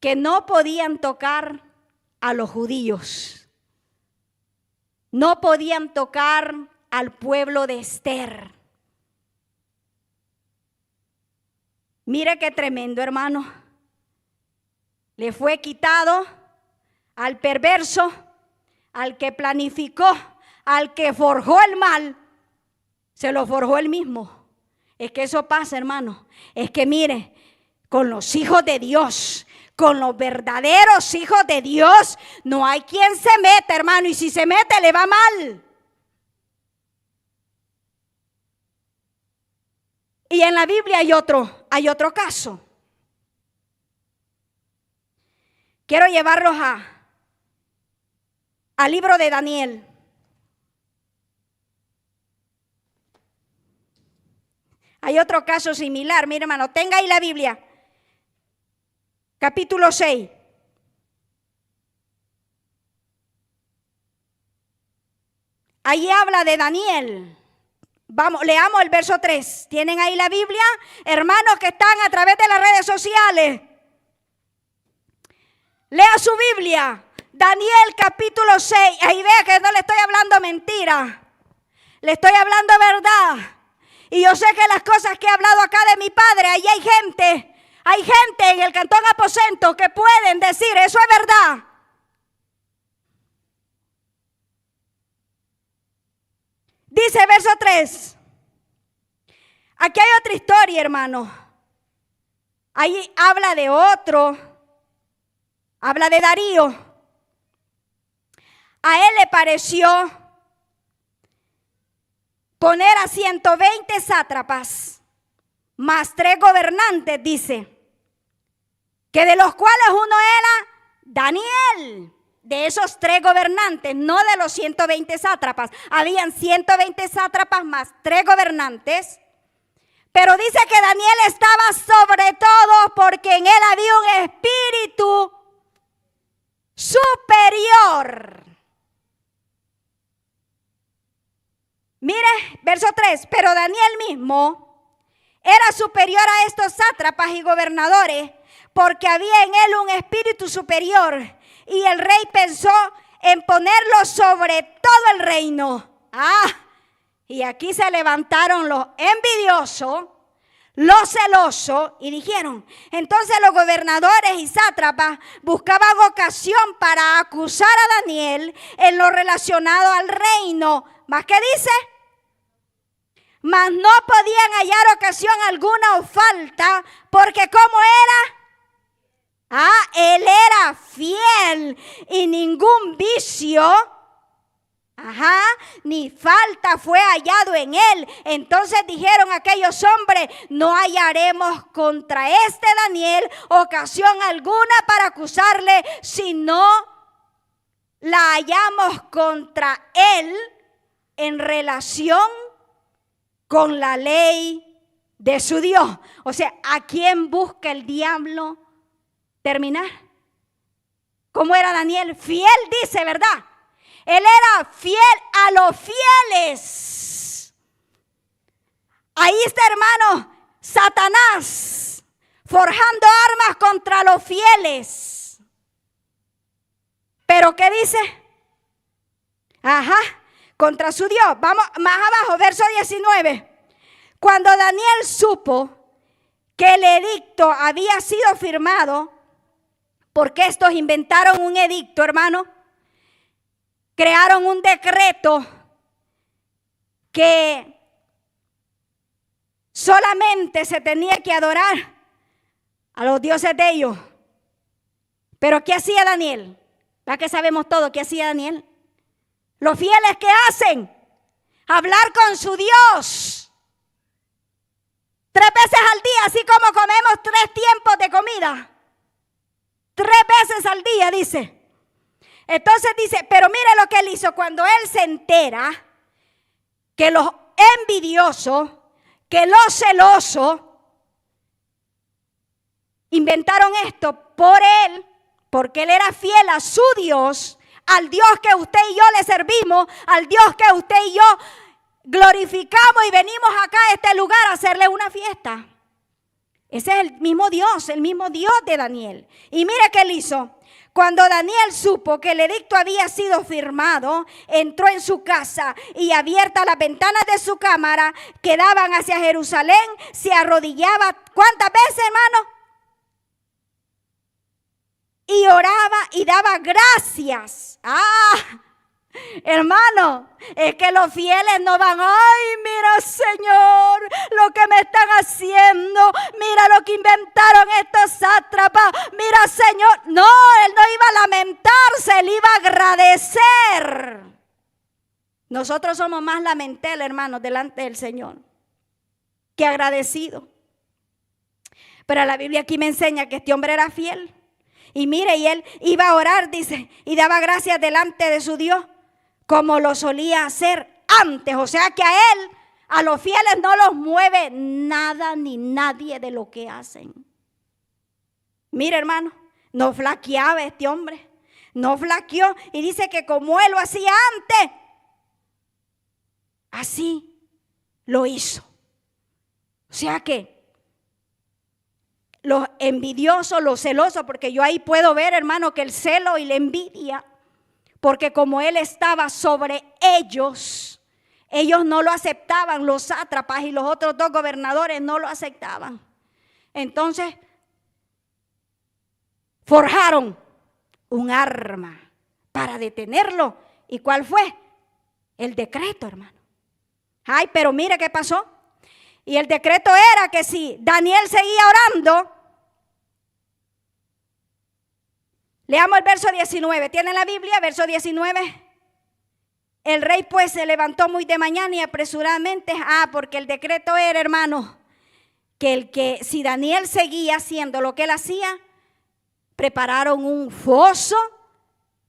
que no podían tocar a los judíos, no podían tocar al pueblo de Ester. Mire qué tremendo, hermano. Le fue quitado al perverso, al que planificó, al que forjó el mal, se lo forjó él mismo. Es que eso pasa, hermano. Es que mire, con los hijos de Dios, con los verdaderos hijos de Dios, no hay quien se meta, hermano. Y si se mete, le va mal. Y en la Biblia hay otro caso. Quiero llevarlos al libro de Daniel. Hay otro caso similar, mi hermano. Tenga ahí la Biblia. Capítulo 6. Ahí habla de Daniel. Vamos, leamos el verso 3. ¿Tienen ahí la Biblia? Hermanos que están a través de las redes sociales. Lea su Biblia. Daniel capítulo 6. Ahí vea que no le estoy hablando mentira. Le estoy hablando verdad. Y yo sé que las cosas que he hablado acá de mi padre, ahí hay gente en el Cantón Aposento que pueden decir, eso es verdad. Dice verso 3. Aquí hay otra historia, hermano. Ahí habla de otro. Habla de Darío. A él le pareció poner a 120 sátrapas, más 3 gobernantes, dice, que de los cuales uno era Daniel. De esos 3 gobernantes, no de los 120 sátrapas. Habían 120 sátrapas más 3 gobernantes. Pero dice que Daniel estaba sobre todo porque en él había un espíritu superior. Mire, verso 3, pero Daniel mismo era superior a estos sátrapas y gobernadores porque había en él un espíritu superior y el rey pensó en ponerlo sobre todo el reino. Y aquí se levantaron los envidiosos, los celosos y dijeron, entonces los gobernadores y sátrapas buscaban ocasión para acusar a Daniel en lo relacionado al reino. ¿Más qué dice? Mas no podían hallar ocasión alguna o falta, porque ¿cómo era? Él era fiel y ningún vicio, ni falta fue hallado en él. Entonces dijeron aquellos hombres, no hallaremos contra este Daniel ocasión alguna para acusarle, sino la hallamos contra él en relación con la ley de su Dios. O sea, ¿a quién busca el diablo terminar? ¿Cómo era Daniel? Fiel, dice, ¿verdad? Él era fiel a los fieles. Ahí está, hermano, Satanás forjando armas contra los fieles. ¿Pero qué dice? Contra su Dios. Vamos más abajo, verso 19. Cuando Daniel supo que el edicto había sido firmado, porque estos inventaron un edicto, hermano, crearon un decreto que solamente se tenía que adorar a los dioses de ellos. Pero ¿qué hacía Daniel? ¿Verdad que sabemos todo qué hacía Daniel? Los fieles, ¿qué hacen? Hablar con su Dios. 3 veces al día, así como comemos 3 tiempos de comida. 3 veces al día, dice. Entonces dice, pero mire lo que él hizo cuando él se entera que los envidiosos, que los celosos inventaron esto por él, porque él era fiel a su Dios, al Dios que usted y yo le servimos, al Dios que usted y yo glorificamos y venimos acá a este lugar a hacerle una fiesta. Ese es el mismo Dios de Daniel. Y mire qué él hizo. Cuando Daniel supo que el edicto había sido firmado, entró en su casa y abiertas las ventanas de su cámara que daban hacia Jerusalén, se arrodillaba. ¿Cuántas veces, hermano? Y oraba y daba gracias. Hermano, es que los fieles no van, ay, mira, Señor, lo que me están haciendo, mira lo que inventaron estos sátrapas, mira, Señor. No, él no iba a lamentarse, él iba a agradecer. Nosotros somos más lamentables, hermanos, delante del Señor. que agradecido. Pero la Biblia aquí me enseña que este hombre era fiel. Y mire, y él iba a orar, dice, y daba gracias delante de su Dios, como lo solía hacer antes. O sea que a él, a los fieles no los mueve nada ni nadie de lo que hacen. Mire, hermano, no flaqueaba este hombre. No flaqueó. Y dice que como él lo hacía antes, así lo hizo. O sea que los envidiosos, los celosos, porque yo ahí puedo ver, hermano, que el celo y la envidia, porque como él estaba sobre ellos, ellos no lo aceptaban, los sátrapas y los otros dos gobernadores no lo aceptaban. Entonces, forjaron un arma para detenerlo. ¿Y cuál fue? El decreto, hermano. Ay, pero mire qué pasó. Y el decreto era que si Daniel seguía orando, leamos el verso 19. ¿Tienen la Biblia? Verso 19. El rey pues se levantó muy de mañana y apresuradamente, porque el decreto era, hermano, que si Daniel seguía haciendo lo que él hacía, prepararon un foso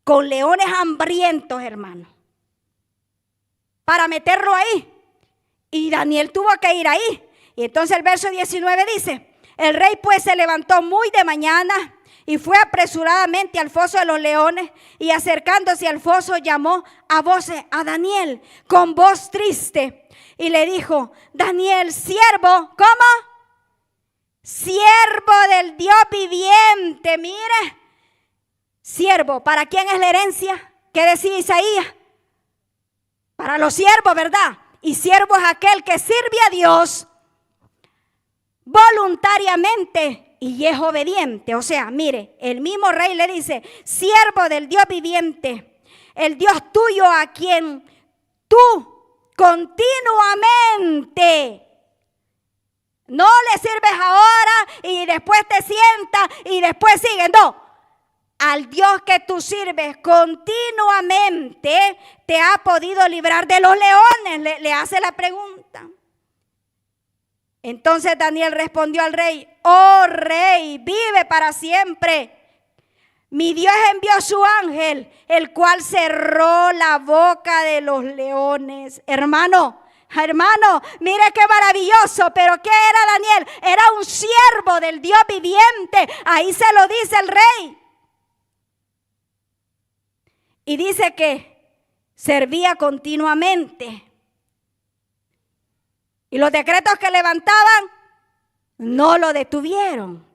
con leones hambrientos, hermano, para meterlo ahí. Y Daniel tuvo que ir ahí. Y entonces el verso 19 dice: el rey pues se levantó muy de mañana y fue apresuradamente al foso de los leones, y acercándose al foso llamó a voces a Daniel con voz triste y le dijo: Daniel, siervo, ¿cómo? Siervo del Dios viviente. Mire, siervo, ¿para quién es la herencia? ¿Qué decía Isaías? Para los siervos, ¿verdad? Y siervo es aquel que sirve a Dios voluntariamente y es obediente. O sea, mire, el mismo rey le dice: siervo del Dios viviente, el Dios tuyo a quien tú continuamente no le sirves ahora y después te sientas y después sigues. No, al Dios que tú sirves continuamente te ha podido librar de los leones. Le hace la pregunta. Entonces Daniel respondió al rey: oh rey, vive para siempre. Mi Dios envió su ángel, el cual cerró la boca de los leones. Hermano, mire qué maravilloso. Pero ¿qué era Daniel? Era un siervo del Dios viviente. Ahí se lo dice el rey. Y dice que servía continuamente. Y los decretos que levantaban no lo detuvieron.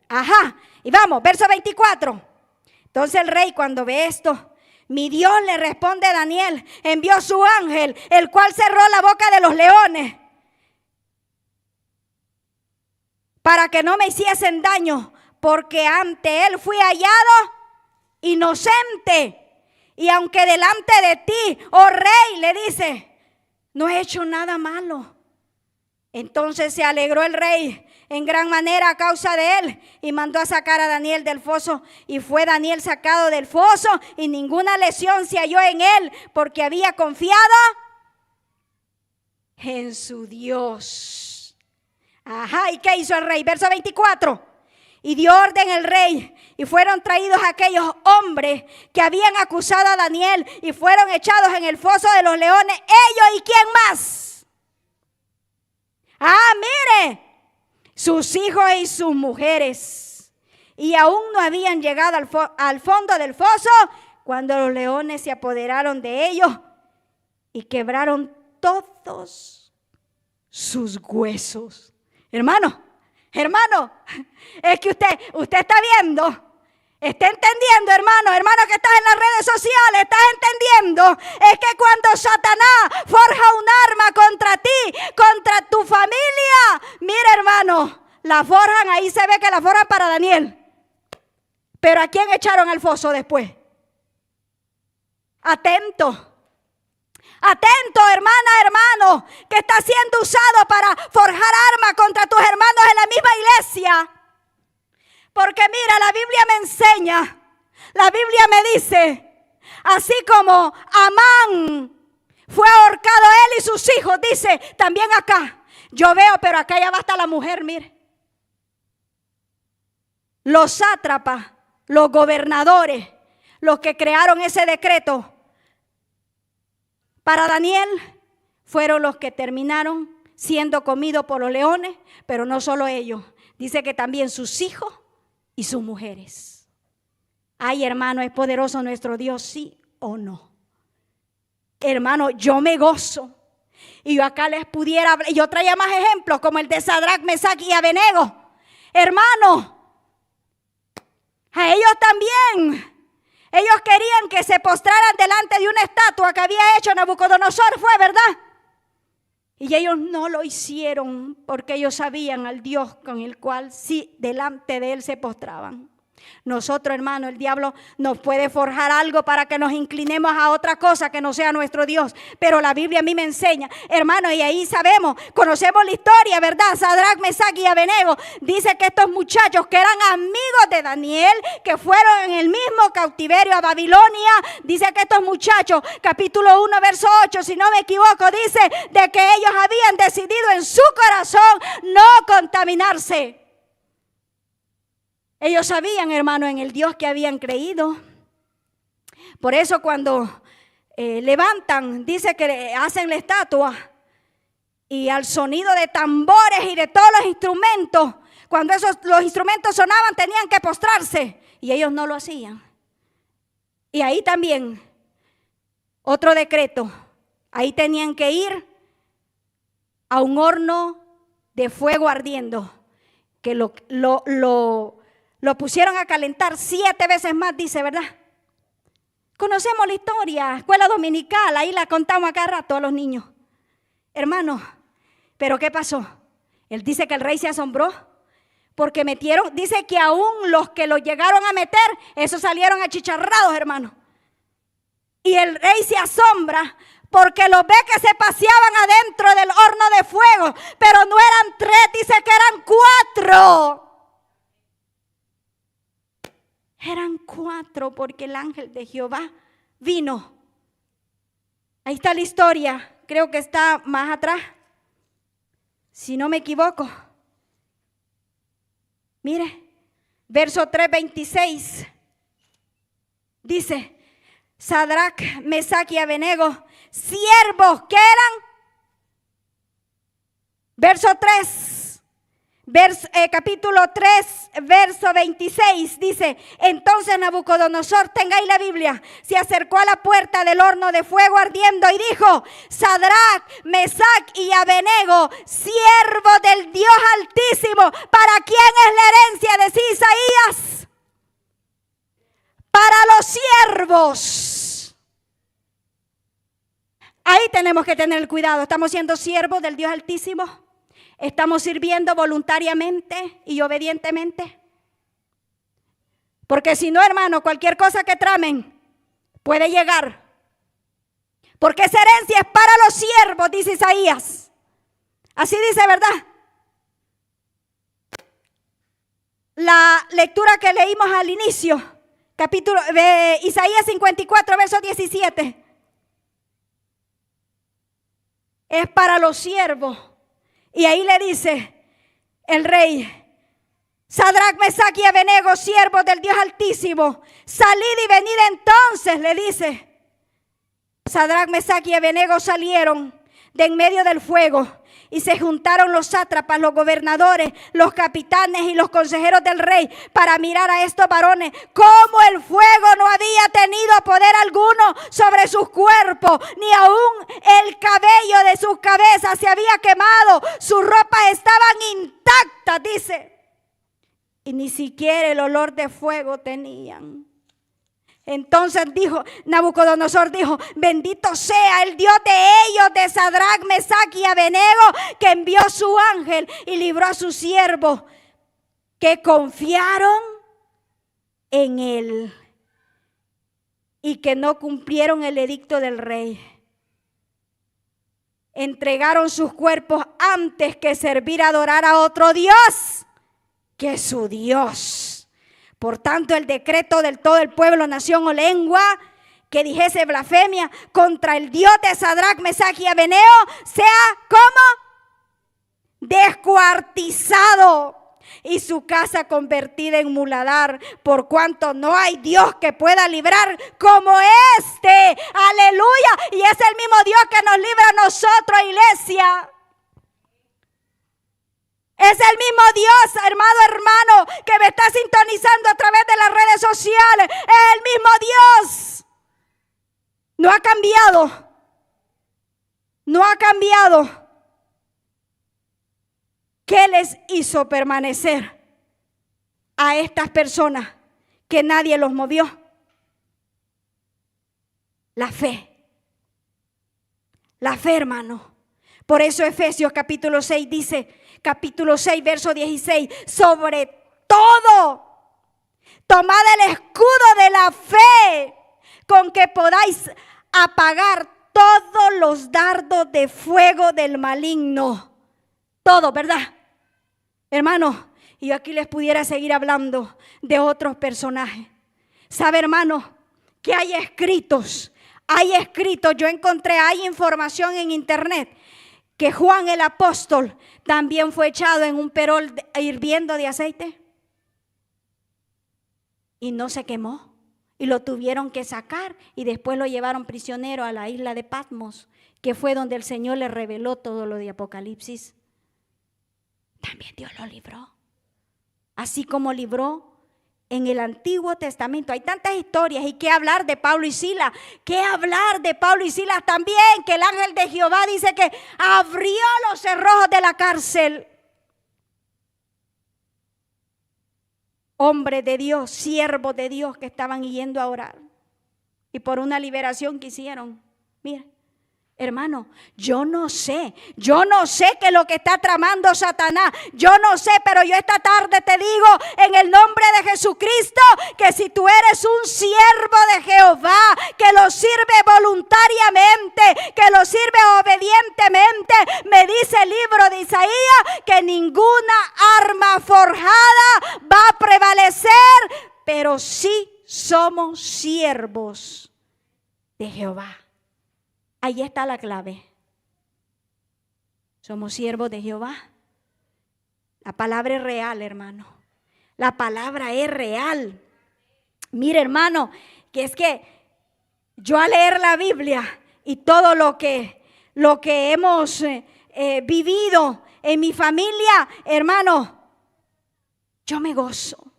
Y vamos, verso 24. Entonces el rey, cuando ve esto, mi Dios, le responde a Daniel, envió su ángel, el cual cerró la boca de los leones para que no me hiciesen daño, porque ante él fui hallado inocente. Y aunque delante de ti, oh rey, le dice, no he hecho nada malo. Entonces se alegró el rey en gran manera a causa de él y mandó a sacar a Daniel del foso. Y fue Daniel sacado del foso y ninguna lesión se halló en él, porque había confiado en su Dios. ¿Y qué hizo el rey? Verso 24. Y dio orden el rey, y fueron traídos aquellos hombres que habían acusado a Daniel y fueron echados en el foso de los leones. Ellos, ¿y quién más? Mire, sus hijos y sus mujeres. Y aún no habían llegado al fondo del foso cuando los leones se apoderaron de ellos y quebraron todos sus huesos. Hermano, es que usted está viendo, está entendiendo, hermano que estás en las redes sociales, estás entendiendo. Es que cuando Satanás forja un arma contra ti, contra tu familia, mira, hermano, la forjan, ahí se ve que la forjan para Daniel. Pero ¿a quién echaron al foso después? Atento, hermano, que está siendo usado para forjar armas contra tus hermanos en la misma iglesia. Porque mira, la Biblia me enseña, la Biblia me dice, así como Amán fue ahorcado él y sus hijos, dice también acá, Yo veo, pero acá ya va hasta la mujer, mire. Los sátrapas, los gobernadores, los que crearon ese decreto para Daniel, fueron los que terminaron siendo comidos por los leones, pero no solo ellos. Dice que también sus hijos y sus mujeres. Ay, hermano, ¿es poderoso nuestro Dios, sí o no? Hermano, yo me gozo. Y yo acá les pudiera hablar. Yo traía más ejemplos como el de Sadrac, Mesac y Abednego. Hermano, a ellos también. Ellos querían que se postraran delante de una estatua que había hecho Nabucodonosor, fue verdad. Y ellos no lo hicieron porque ellos sabían al Dios con el cual sí delante de él se postraban. Nosotros, hermano, el diablo nos puede forjar algo para que nos inclinemos a otra cosa que no sea nuestro Dios. Pero la Biblia a mí me enseña, hermano, y ahí sabemos, conocemos la historia, ¿verdad? Sadrac, Mesac y Abednego. Dice que estos muchachos que eran amigos de Daniel, que fueron en el mismo cautiverio a Babilonia, dice que estos muchachos, capítulo 1, verso 8, si no me equivoco, dice de que ellos habían decidido en su corazón no contaminarse. Ellos sabían, hermano, en el Dios que habían creído. Por eso cuando levantan, dice que hacen la estatua y al sonido de tambores y de todos los instrumentos, cuando los instrumentos sonaban tenían que postrarse y ellos no lo hacían. Y ahí también otro decreto, ahí tenían que ir a un horno de fuego ardiendo, que lo pusieron a calentar 7 veces más, dice, ¿verdad? Conocemos la historia, escuela dominical, ahí la contamos acá rato a los niños. Hermano, ¿pero qué pasó? Él dice que el rey se asombró porque metieron, dice que aún los que lo llegaron a meter, esos salieron achicharrados, hermano. Y el rey se asombra porque los ve que se paseaban adentro del horno de fuego, pero no eran 3, dice que eran 4. Eran 4 porque el ángel de Jehová vino. Ahí está la historia, creo que está más atrás, si no me equivoco. Mire, verso 3:26, dice, Sadrac, Mesac y Abednego, siervos, ¿qué eran? Verso 3. Capítulo 3, verso 26, dice, entonces Nabucodonosor, tengáis la Biblia, se acercó a la puerta del horno de fuego ardiendo y dijo, Sadrac, Mesac y Abednego, siervo del Dios Altísimo, ¿para quién es la herencia de Isaías? Para los siervos. Ahí tenemos que tener cuidado, estamos siendo siervos del Dios Altísimo. ¿Estamos sirviendo voluntariamente y obedientemente? Porque si no, hermano, cualquier cosa que tramen puede llegar. Porque esa herencia es para los siervos, dice Isaías. Así dice, ¿verdad? La lectura que leímos al inicio, capítulo de Isaías 54, verso 17. Es para los siervos. Y ahí le dice el rey, Sadrac, Mesac y Abednego, siervos del Dios Altísimo, salid y venid entonces, le dice. Sadrac, Mesac y Abednego salieron de en medio del fuego y se juntaron los sátrapas, los gobernadores, los capitanes y los consejeros del rey para mirar a estos varones cómo el fuego no había tenido poder alguno sobre sus cuerpos, ni aún el cabello de sus cabezas se había quemado, sus ropas estaban intactas, dice, y ni siquiera el olor de fuego tenían. Entonces Nabucodonosor dijo, bendito sea el Dios de ellos, de Sadrac, Mesac y Abednego, que envió su ángel y libró a sus siervos que confiaron en él y que no cumplieron el edicto del rey. Entregaron sus cuerpos antes que servir a adorar a otro Dios que su Dios. Por tanto, el decreto del todo el pueblo, nación o lengua que dijese blasfemia contra el Dios de Sadrac, Mesac y Abednego sea como descuartizado y su casa convertida en muladar, por cuanto no hay Dios que pueda librar como este. Aleluya. Y es el mismo Dios que nos libra a nosotros, iglesia. Es el mismo Dios, hermano, que me está sintonizando a través de las redes sociales. Es el mismo Dios. No ha cambiado. No ha cambiado. ¿Qué les hizo permanecer a estas personas que nadie los movió? La fe. La fe, hermano. Por eso Efesios capítulo 6 dice, capítulo 6, verso 16, sobre todo, tomad el escudo de la fe con que podáis apagar todos los dardos de fuego del maligno. Todo, ¿verdad? Hermano, y yo aquí les pudiera seguir hablando de otros personajes. ¿Sabe, hermano? Que hay escritos, yo encontré, hay información en internet, que Juan el apóstol también fue echado en un perol hirviendo de aceite y no se quemó, y lo tuvieron que sacar y después lo llevaron prisionero a la isla de Patmos, que fue donde el Señor le reveló todo lo de Apocalipsis. También Dios lo libró, así como libró en el Antiguo Testamento. Hay tantas historias y qué hablar de Pablo y Silas, qué hablar de Pablo y Silas también, que el ángel de Jehová dice que abrió los cerrojos de la cárcel. Hombres de Dios, siervos de Dios que estaban yendo a orar y por una liberación que hicieron. Mira, hermano, yo no sé qué es lo que está tramando Satanás. Yo no sé, pero yo esta tarde te digo en el nombre de Jesucristo que si tú eres un siervo de Jehová, que lo sirve voluntariamente, que lo sirve obedientemente, me dice el libro de Isaías que ninguna arma forjada va a prevalecer, pero sí somos siervos de Jehová. Ahí está la clave. Somos siervos de Jehová. La palabra es real, hermano. La palabra es real. Mire, hermano, que es que yo al leer la Biblia y todo lo que hemos vivido en mi familia, hermano, yo me gozo.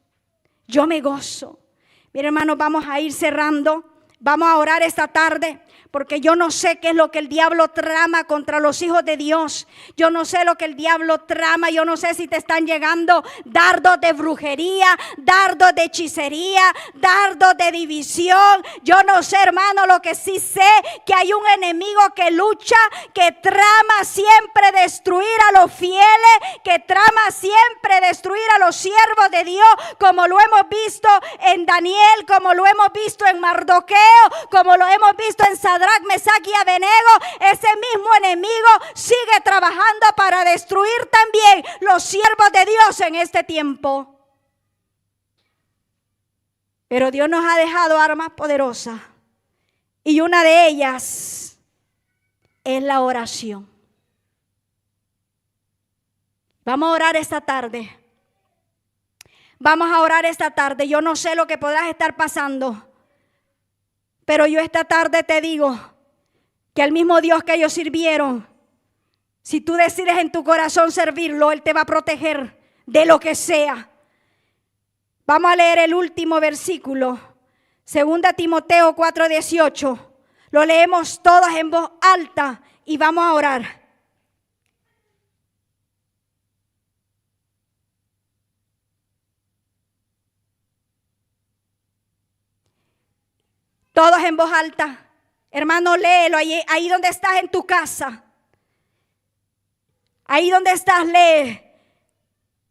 Mire, hermano, vamos a ir cerrando. Vamos a orar esta tarde. Porque yo no sé qué es lo que el diablo trama contra los hijos de Dios. Yo no sé lo que el diablo trama. Yo no sé si te están llegando dardos de brujería, dardos de hechicería, dardos de división. Yo no sé, hermano, lo que sí sé, que hay un enemigo que lucha, que trama siempre destruir a los fieles, que trama siempre destruir a los siervos de Dios, como lo hemos visto en Daniel, como lo hemos visto en Mardoqueo, como lo hemos visto en Sadrach, Mesach y Abednego. Ese mismo enemigo sigue trabajando para destruir también los siervos de Dios en este tiempo. Pero Dios nos ha dejado armas poderosas y una de ellas es la oración. Vamos a orar esta tarde. Vamos a orar esta tarde. Yo no sé lo que podrás estar pasando, pero yo esta tarde te digo que el mismo Dios que ellos sirvieron, si tú decides en tu corazón servirlo, Él te va a proteger de lo que sea. Vamos a leer el último versículo, 2 Timoteo 4:18. Lo leemos todos en voz alta y vamos a orar. Todos en voz alta. Hermano, léelo ahí donde estás en tu casa. Ahí donde estás, lee.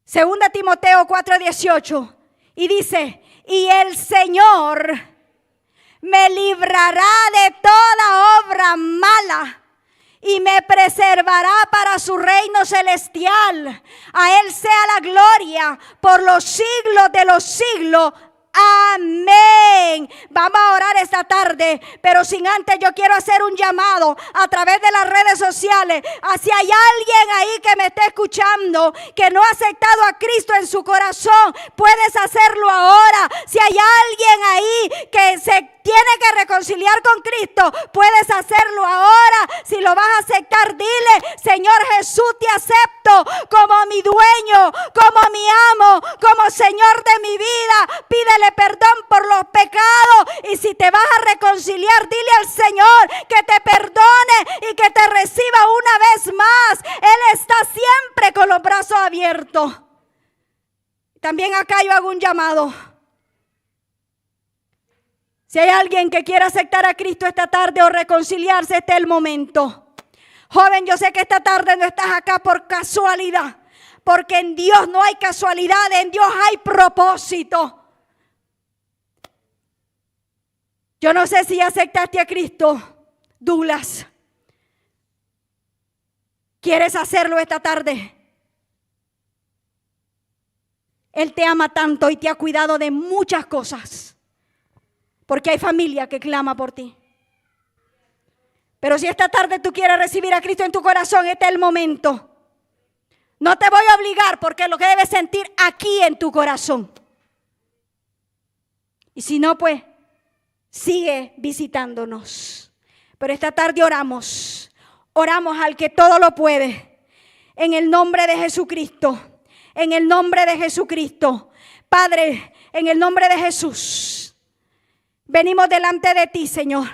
2 Timoteo 4:18. Y dice, y el Señor me librará de toda obra mala y me preservará para su reino celestial. A Él sea la gloria por los siglos de los siglos. Amén. Vamos a orar esta tarde, pero sin antes yo quiero hacer un llamado a través de las redes sociales. Si hay alguien ahí que me esté escuchando que no ha aceptado a Cristo en su corazón, puedes hacerlo ahora. Si hay alguien ahí que se tiene que reconciliar con Cristo, puedes hacerlo ahora. Si lo vas a aceptar, dile: Señor Jesús, te acepto como mi dueño, como mi amo, como Señor de mi vida. Pídele perdón por los pecados, y si te vas a reconciliar, dile al Señor que te perdone y que te reciba una vez más. Él está siempre con los brazos abiertos. También acá yo hago un llamado. Si hay alguien que quiera aceptar a Cristo esta tarde o reconciliarse, este es el momento. Joven, yo sé que esta tarde no estás acá por casualidad, porque en Dios no hay casualidad, en Dios hay propósito. Yo no sé si aceptaste a Cristo, Douglas. ¿Quieres hacerlo esta tarde? Él te ama tanto y te ha cuidado de muchas cosas, porque hay familia que clama por ti. Pero si esta tarde tú quieres recibir a Cristo en tu corazón, este es el momento. No te voy a obligar, porque es lo que debes sentir aquí en tu corazón. Y si no, pues sigue visitándonos. Pero esta tarde oramos al que todo lo puede, en el nombre de Jesucristo, en el nombre de Jesucristo. Padre, en el nombre de Jesús, venimos delante de ti, Señor,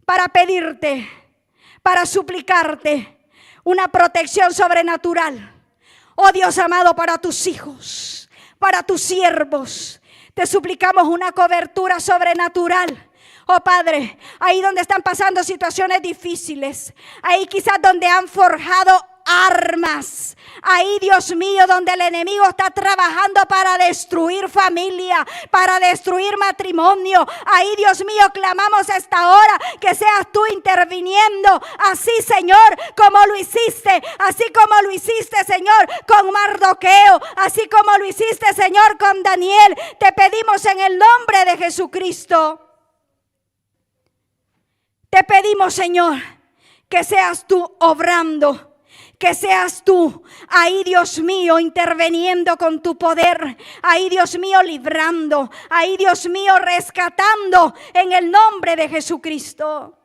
para pedirte, para suplicarte una protección sobrenatural. Oh Dios amado, para tus hijos, para tus siervos, te suplicamos una cobertura sobrenatural. Oh Padre, ahí donde están pasando situaciones difíciles, ahí quizás donde han forjado armas, ahí, Dios mío, donde el enemigo está trabajando para destruir familia, para destruir matrimonio, ahí, Dios mío, clamamos a esta hora que seas tú interviniendo, así, Señor, como lo hiciste, así como lo hiciste, Señor, con Mardoqueo, así como lo hiciste, Señor, con Daniel. Te pedimos en el nombre de Jesucristo. Te pedimos, Señor, que seas tú obrando, que seas tú ahí, Dios mío, interviniendo con tu poder, ahí, Dios mío, librando, ahí, Dios mío, rescatando, en el nombre de Jesucristo.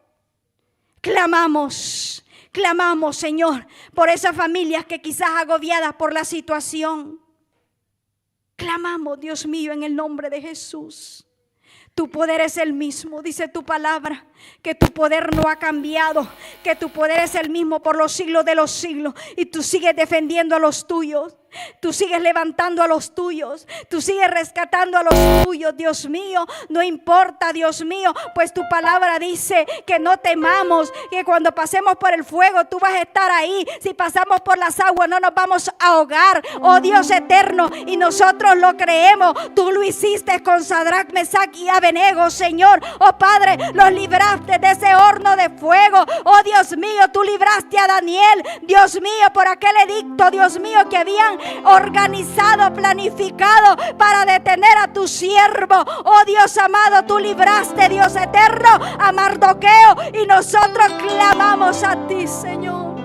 Clamamos, Señor, por esas familias que quizás agobiadas por la situación. Clamamos, Dios mío, en el nombre de Jesús. Tu poder es el mismo, dice tu palabra, que tu poder no ha cambiado, que tu poder es el mismo por los siglos de los siglos, y tú sigues defendiendo a los tuyos. Tú sigues levantando a los tuyos, tú sigues rescatando a los tuyos, Dios mío. No importa, Dios mío, pues tu palabra dice que no temamos, que cuando pasemos por el fuego tú vas a estar ahí. Si pasamos por las aguas no nos vamos a ahogar, oh Dios eterno, y nosotros lo creemos. Tú lo hiciste con Sadrach, Mesach y Abednego, Señor. Oh Padre, los libraste de ese horno de fuego. Oh Dios mío, tú libraste a Daniel, Dios mío, por aquel edicto, Dios mío, que habían organizado, planificado para detener a tu siervo. Oh Dios amado, tú libraste, Dios eterno, a Mardoqueo, y nosotros clamamos a ti, Señor,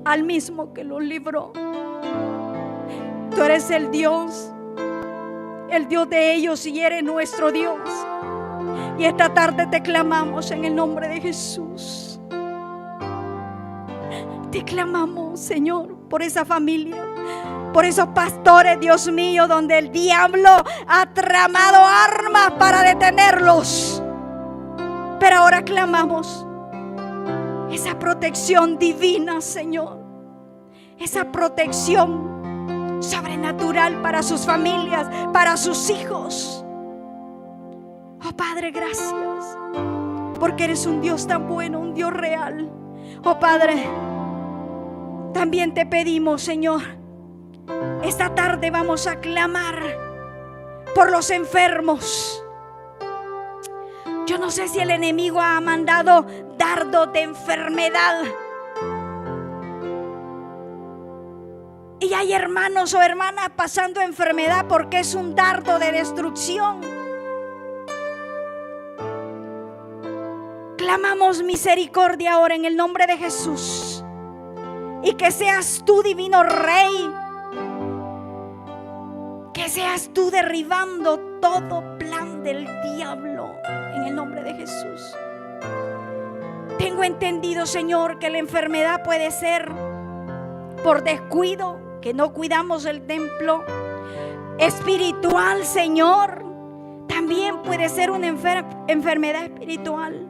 al mismo que lo libró. Tú eres el Dios de ellos, y eres nuestro Dios. Y esta tarde te clamamos en el nombre de Jesús. Te clamamos, Señor, por esa familia, por esos pastores, Dios mío, donde el diablo ha tramado armas para detenerlos. Pero ahora clamamos esa protección divina, Señor, esa protección sobrenatural para sus familias, para sus hijos. Oh Padre, gracias, porque eres un Dios tan bueno, un Dios real. Oh Padre, también te pedimos, Señor, esta tarde vamos a clamar por los enfermos. Yo no sé si el enemigo ha mandado dardos de enfermedad Y hay hermanos o hermanas pasando enfermedad porque es un dardo de destrucción. Clamamos misericordia ahora en el nombre de Jesús. Y que seas tú, divino Rey, que seas tú derribando todo plan del diablo en el nombre de Jesús. Tengo entendido, Señor, que la enfermedad puede ser por descuido, que no cuidamos el templo. Espiritual, Señor, también puede ser una enfermedad espiritual.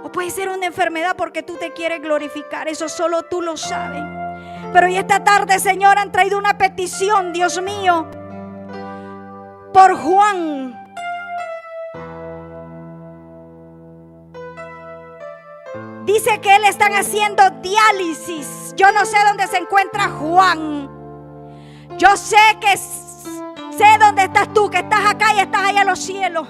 O puede ser una enfermedad porque tú te quieres glorificar. Eso solo tú lo sabes. Pero hoy esta tarde, Señor, han traído una petición, Dios mío, por Juan. Dice que él están haciendo diálisis. Yo no sé dónde se encuentra Juan. Yo sé dónde estás tú, que estás acá y estás allá en los cielos.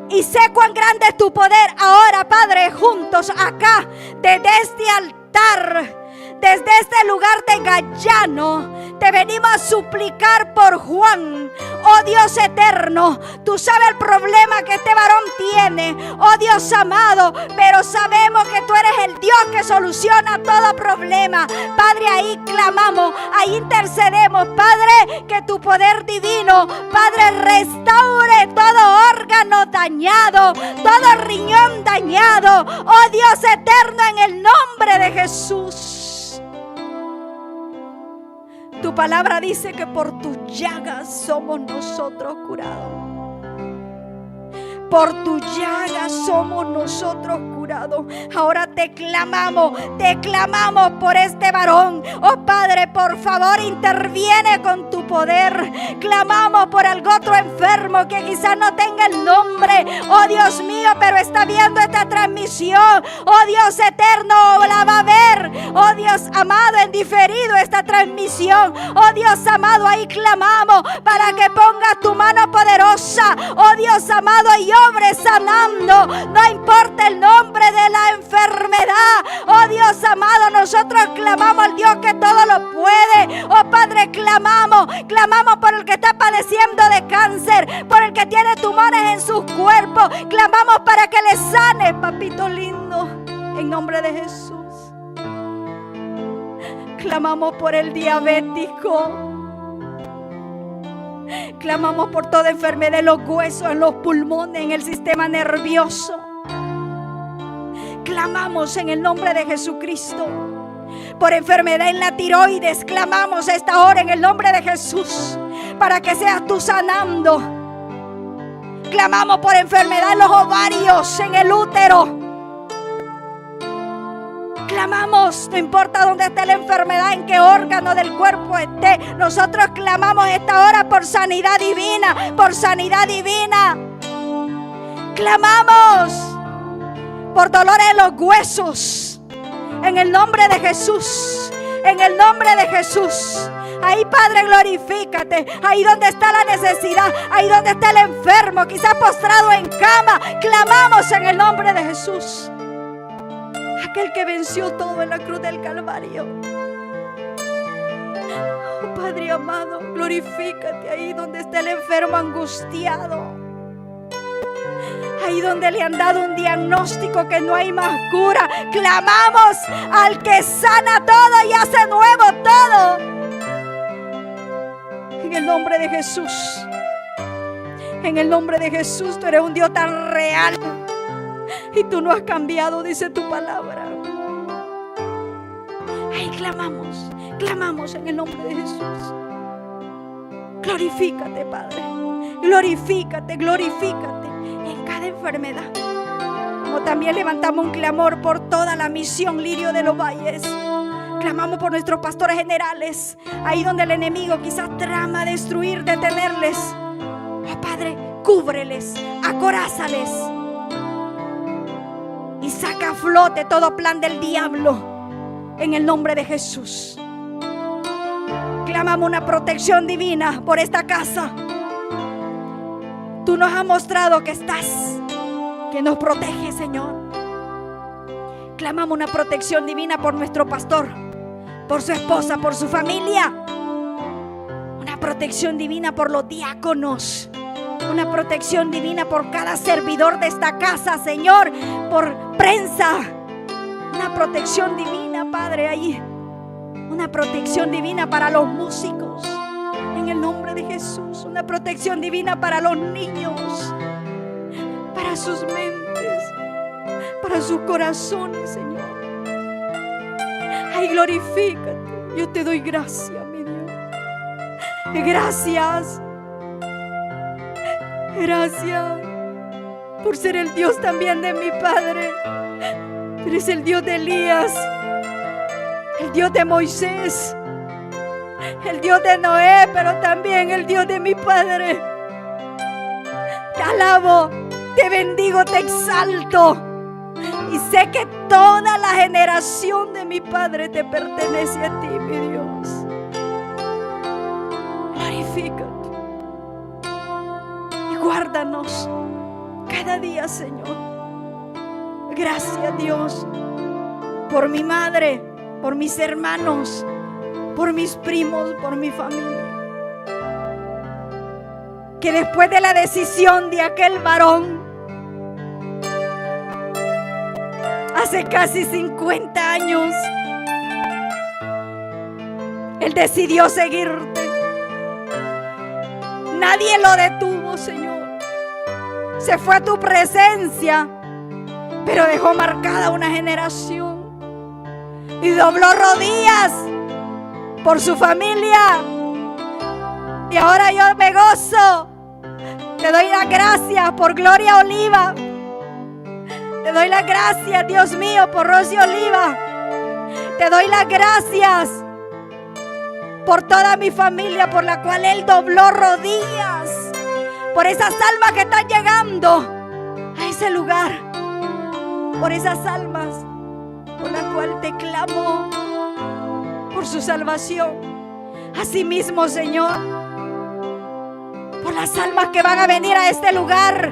Y sé cuán grande es tu poder ahora, Padre, juntos acá, desde este altar, desde este lugar de Gallano, te venimos a suplicar por Juan. Oh Dios eterno, tú sabes el problema que este varón tiene, oh Dios amado, pero sabemos que tú eres el Dios que soluciona todo problema. Padre, ahí clamamos, ahí intercedemos, Padre, que tu poder divino, Padre, restaure todo órgano dañado, todo riñón dañado, oh Dios eterno, en el nombre de Jesús. Tu palabra dice que por tus llagas somos nosotros curados. Por tus llagas somos nosotros curados. Ahora te clamamos por este varón. Oh Padre, por favor, interviene con tu poder. Clamamos por algún otro enfermo que quizás no tenga el nombre. Oh Dios mío, pero está viendo esta transmisión. Oh Dios eterno, la va a ver. Oh Dios amado, en diferido esta transmisión. Oh Dios amado, ahí clamamos para que pongas tu mano poderosa. Oh Dios amado, y obre sanando, no importa el nombre de la enfermedad. Oh Dios amado, nosotros clamamos al Dios que todo lo puede. Oh Padre, clamamos por el que está padeciendo de cáncer, por el que tiene tumores en sus cuerpos. Clamamos para que le sane, papito lindo, en nombre de Jesús. Clamamos por el diabético. Clamamos por toda enfermedad en los huesos, en los pulmones, en el sistema nervioso. Clamamos en el nombre de Jesucristo. Por enfermedad en la tiroides, clamamos a esta hora en el nombre de Jesús, para que seas tú sanando. Clamamos por enfermedad en los ovarios, en el útero. Clamamos, no importa dónde esté la enfermedad, en qué órgano del cuerpo esté. Nosotros clamamos esta hora por sanidad divina, por sanidad divina. Clamamos por dolores en los huesos, en el nombre de Jesús, en el nombre de Jesús. Ahí, Padre, glorifícate. Ahí donde está la necesidad, ahí donde está el enfermo, quizás postrado en cama, clamamos en el nombre de Jesús, aquel que venció todo en la cruz del Calvario. Oh Padre amado, glorifícate ahí donde está el enfermo angustiado, ahí donde le han dado un diagnóstico que no hay más cura. Clamamos al que sana todo y hace nuevo todo, en el nombre de Jesús. En el nombre de Jesús, tú eres un Dios tan real y tú no has cambiado, dice tu palabra. Ahí clamamos en el nombre de Jesús. Glorifícate, Padre. Glorifícate en cada enfermedad. Como también levantamos un clamor por toda la misión Lirio de los Valles. Clamamos por nuestros pastores generales, ahí donde el enemigo quizás trama destruir, detenerles. Oh Padre, cúbreles, acorázales y saca a flote todo plan del diablo en el nombre de Jesús. Clamamos una protección divina por esta casa. Tú nos has mostrado que estás, que nos protege, Señor. Clamamos una protección divina por nuestro pastor por su esposa, por su familia. Una protección divina por los diáconos. Una protección divina por cada servidor de esta casa, Señor, por prensa. Una protección divina, Padre, ahí. Una protección divina para los músicos. En el nombre de Jesús. Una protección divina para los niños. Para sus mentes. Para sus corazones, Señor. Ay, glorifícate. Yo te doy gracias, mi Dios. Gracias. Gracias por ser el Dios también de mi padre. Eres el Dios de Elías, el Dios de Moisés, el Dios de Noé, pero también el Dios de mi padre. Te alabo, te bendigo, te exalto. Y sé que toda la generación de mi padre te pertenece a ti, mi Dios. Glorifícate. Guárdanos cada día, Señor. Gracias, Dios, por mi madre, por mis hermanos, por mis primos, por mi familia. Que después de la decisión de aquel varón, hace casi 50 años, él decidió seguirte. Nadie lo detuvo, Señor. Se fue a tu presencia, pero dejó marcada una generación. Y dobló rodillas por su familia. Y ahora yo me gozo. Te doy las gracias por Gloria Oliva. Te doy las gracias, Dios mío, por Rosy Oliva. Te doy las gracias por toda mi familia, por la cual Él dobló rodillas. Por esas almas que están llegando a ese lugar. Por esas almas por la cual te clamo por su salvación. Asimismo, Señor, por las almas que van a venir a este lugar.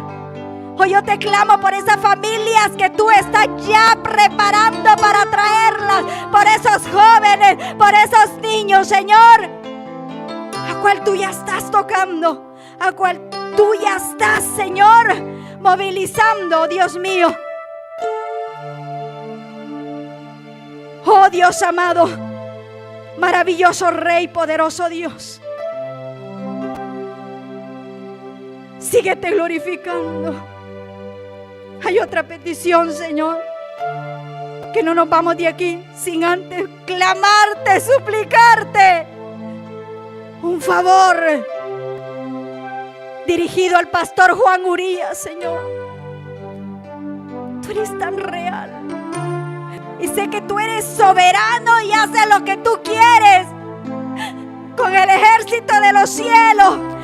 Hoy yo te clamo por esas familias que tú estás ya preparando para traerlas. Por esos jóvenes, por esos niños, Señor, a cual tú ya estás tocando, a cual tú ya estás, Señor, movilizando, Dios mío. Oh Dios amado, maravilloso Rey, poderoso Dios. Síguete glorificando. Hay otra petición, Señor, que no nos vamos de aquí sin antes clamarte, suplicarte un favor dirigido al pastor Juan Urías, Señor. Tú eres tan real y sé que tú eres soberano y haces lo que tú quieres con el ejército de los cielos.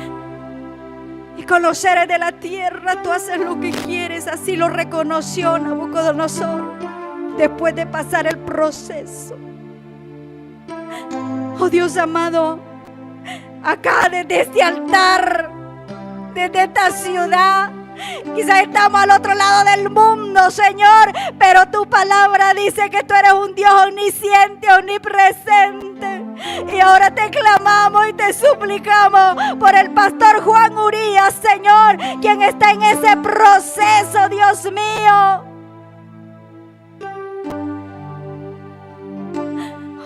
Y con los seres de la tierra tú haces lo que quieres. Así lo reconoció Nabucodonosor después de pasar el proceso. Oh Dios amado, acá desde este altar, desde esta ciudad, quizás estamos al otro lado del mundo, Señor, pero tu palabra dice que tú eres un Dios omnisciente, omnipresente. Y ahora te clamamos y te suplicamos por el pastor Juan Urías, Señor, quien está en ese proceso, Dios mío.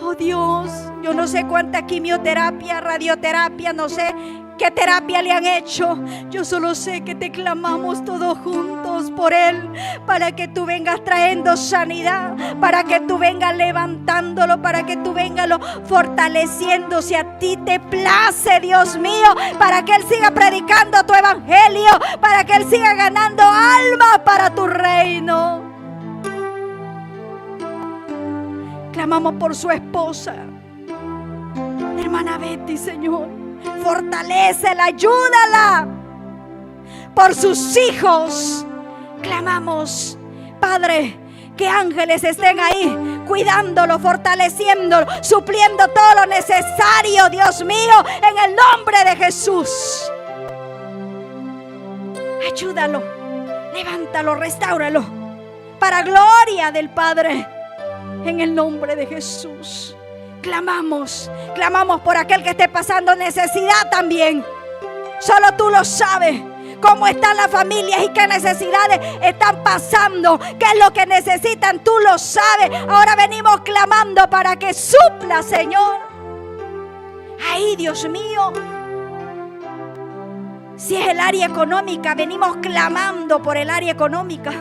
Oh Dios, yo no sé cuánta quimioterapia, radioterapia, no sé qué terapia le han hecho. Yo solo sé que te clamamos todos juntos por él, para que tú vengas trayendo sanidad, para que tú vengas levantándolo, para que tú vengas fortaleciendo si a ti te place, Dios mío, para que él siga predicando tu evangelio, para que él siga ganando almas para tu reino. Clamamos por su esposa, hermana Betty, Señor. Fortalécela, ayúdala. Por sus hijos clamamos, Padre, que ángeles estén ahí cuidándolo, fortaleciéndolo, supliendo todo lo necesario, Dios mío, en el nombre de Jesús. Ayúdalo, levántalo, restáuralo para gloria del Padre, en el nombre de Jesús. Clamamos por aquel que esté pasando necesidad también. Solo tú lo sabes. Cómo están las familias y qué necesidades están pasando, qué es lo que necesitan, tú lo sabes. Ahora venimos clamando para que supla, Señor. Ay, Dios mío. Si es el área económica, venimos clamando por el área económica.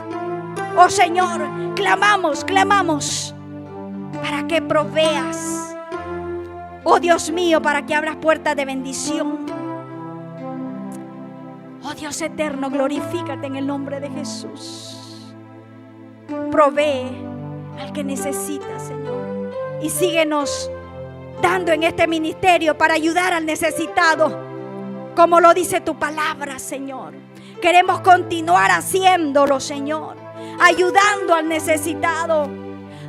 Oh Señor, clamamos para que proveas. Oh Dios mío, para que abras puertas de bendición. Oh Dios eterno, glorifícate en el nombre de Jesús. Provee al que necesita, Señor. Y síguenos dando en este ministerio para ayudar al necesitado, como lo dice tu palabra, Señor. Queremos continuar haciéndolo, Señor, ayudando al necesitado.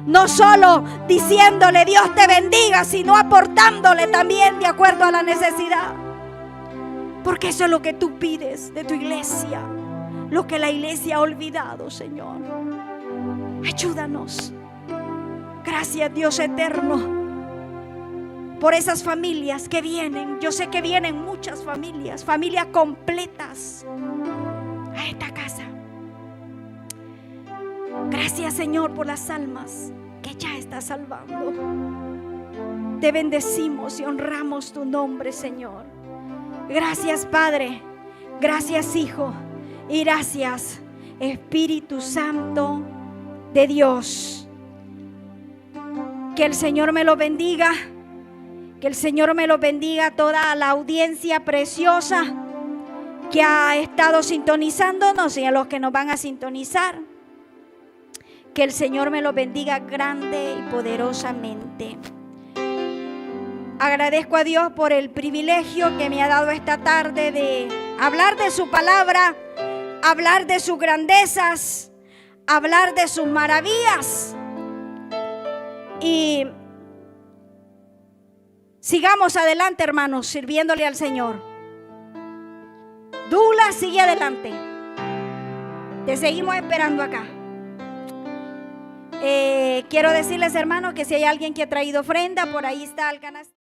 No solo diciéndole Dios te bendiga, sino aportándole también de acuerdo a la necesidad. Porque eso es lo que tú pides de tu iglesia, lo que la iglesia ha olvidado, Señor. Ayúdanos. Gracias, Dios eterno, por esas familias que vienen. Yo sé que vienen muchas familias completas a esta casa. Gracias, Señor, por las almas que ya estás salvando. Te bendecimos y honramos tu nombre, Señor. Gracias, Padre. Gracias, Hijo. Y gracias, Espíritu Santo de Dios. Que el Señor me lo bendiga. Que el Señor me lo bendiga a toda la audiencia preciosa que ha estado sintonizándonos y a los que nos van a sintonizar. Que el Señor me lo bendiga grande y poderosamente. Agradezco a Dios por el privilegio que me ha dado esta tarde de hablar de su palabra, hablar de sus grandezas, hablar de sus maravillas. Y sigamos adelante, hermanos, sirviéndole al Señor. Dula, sigue adelante. Te seguimos esperando acá. Quiero decirles, hermanos, que si hay alguien que ha traído ofrenda, por ahí está el canasta.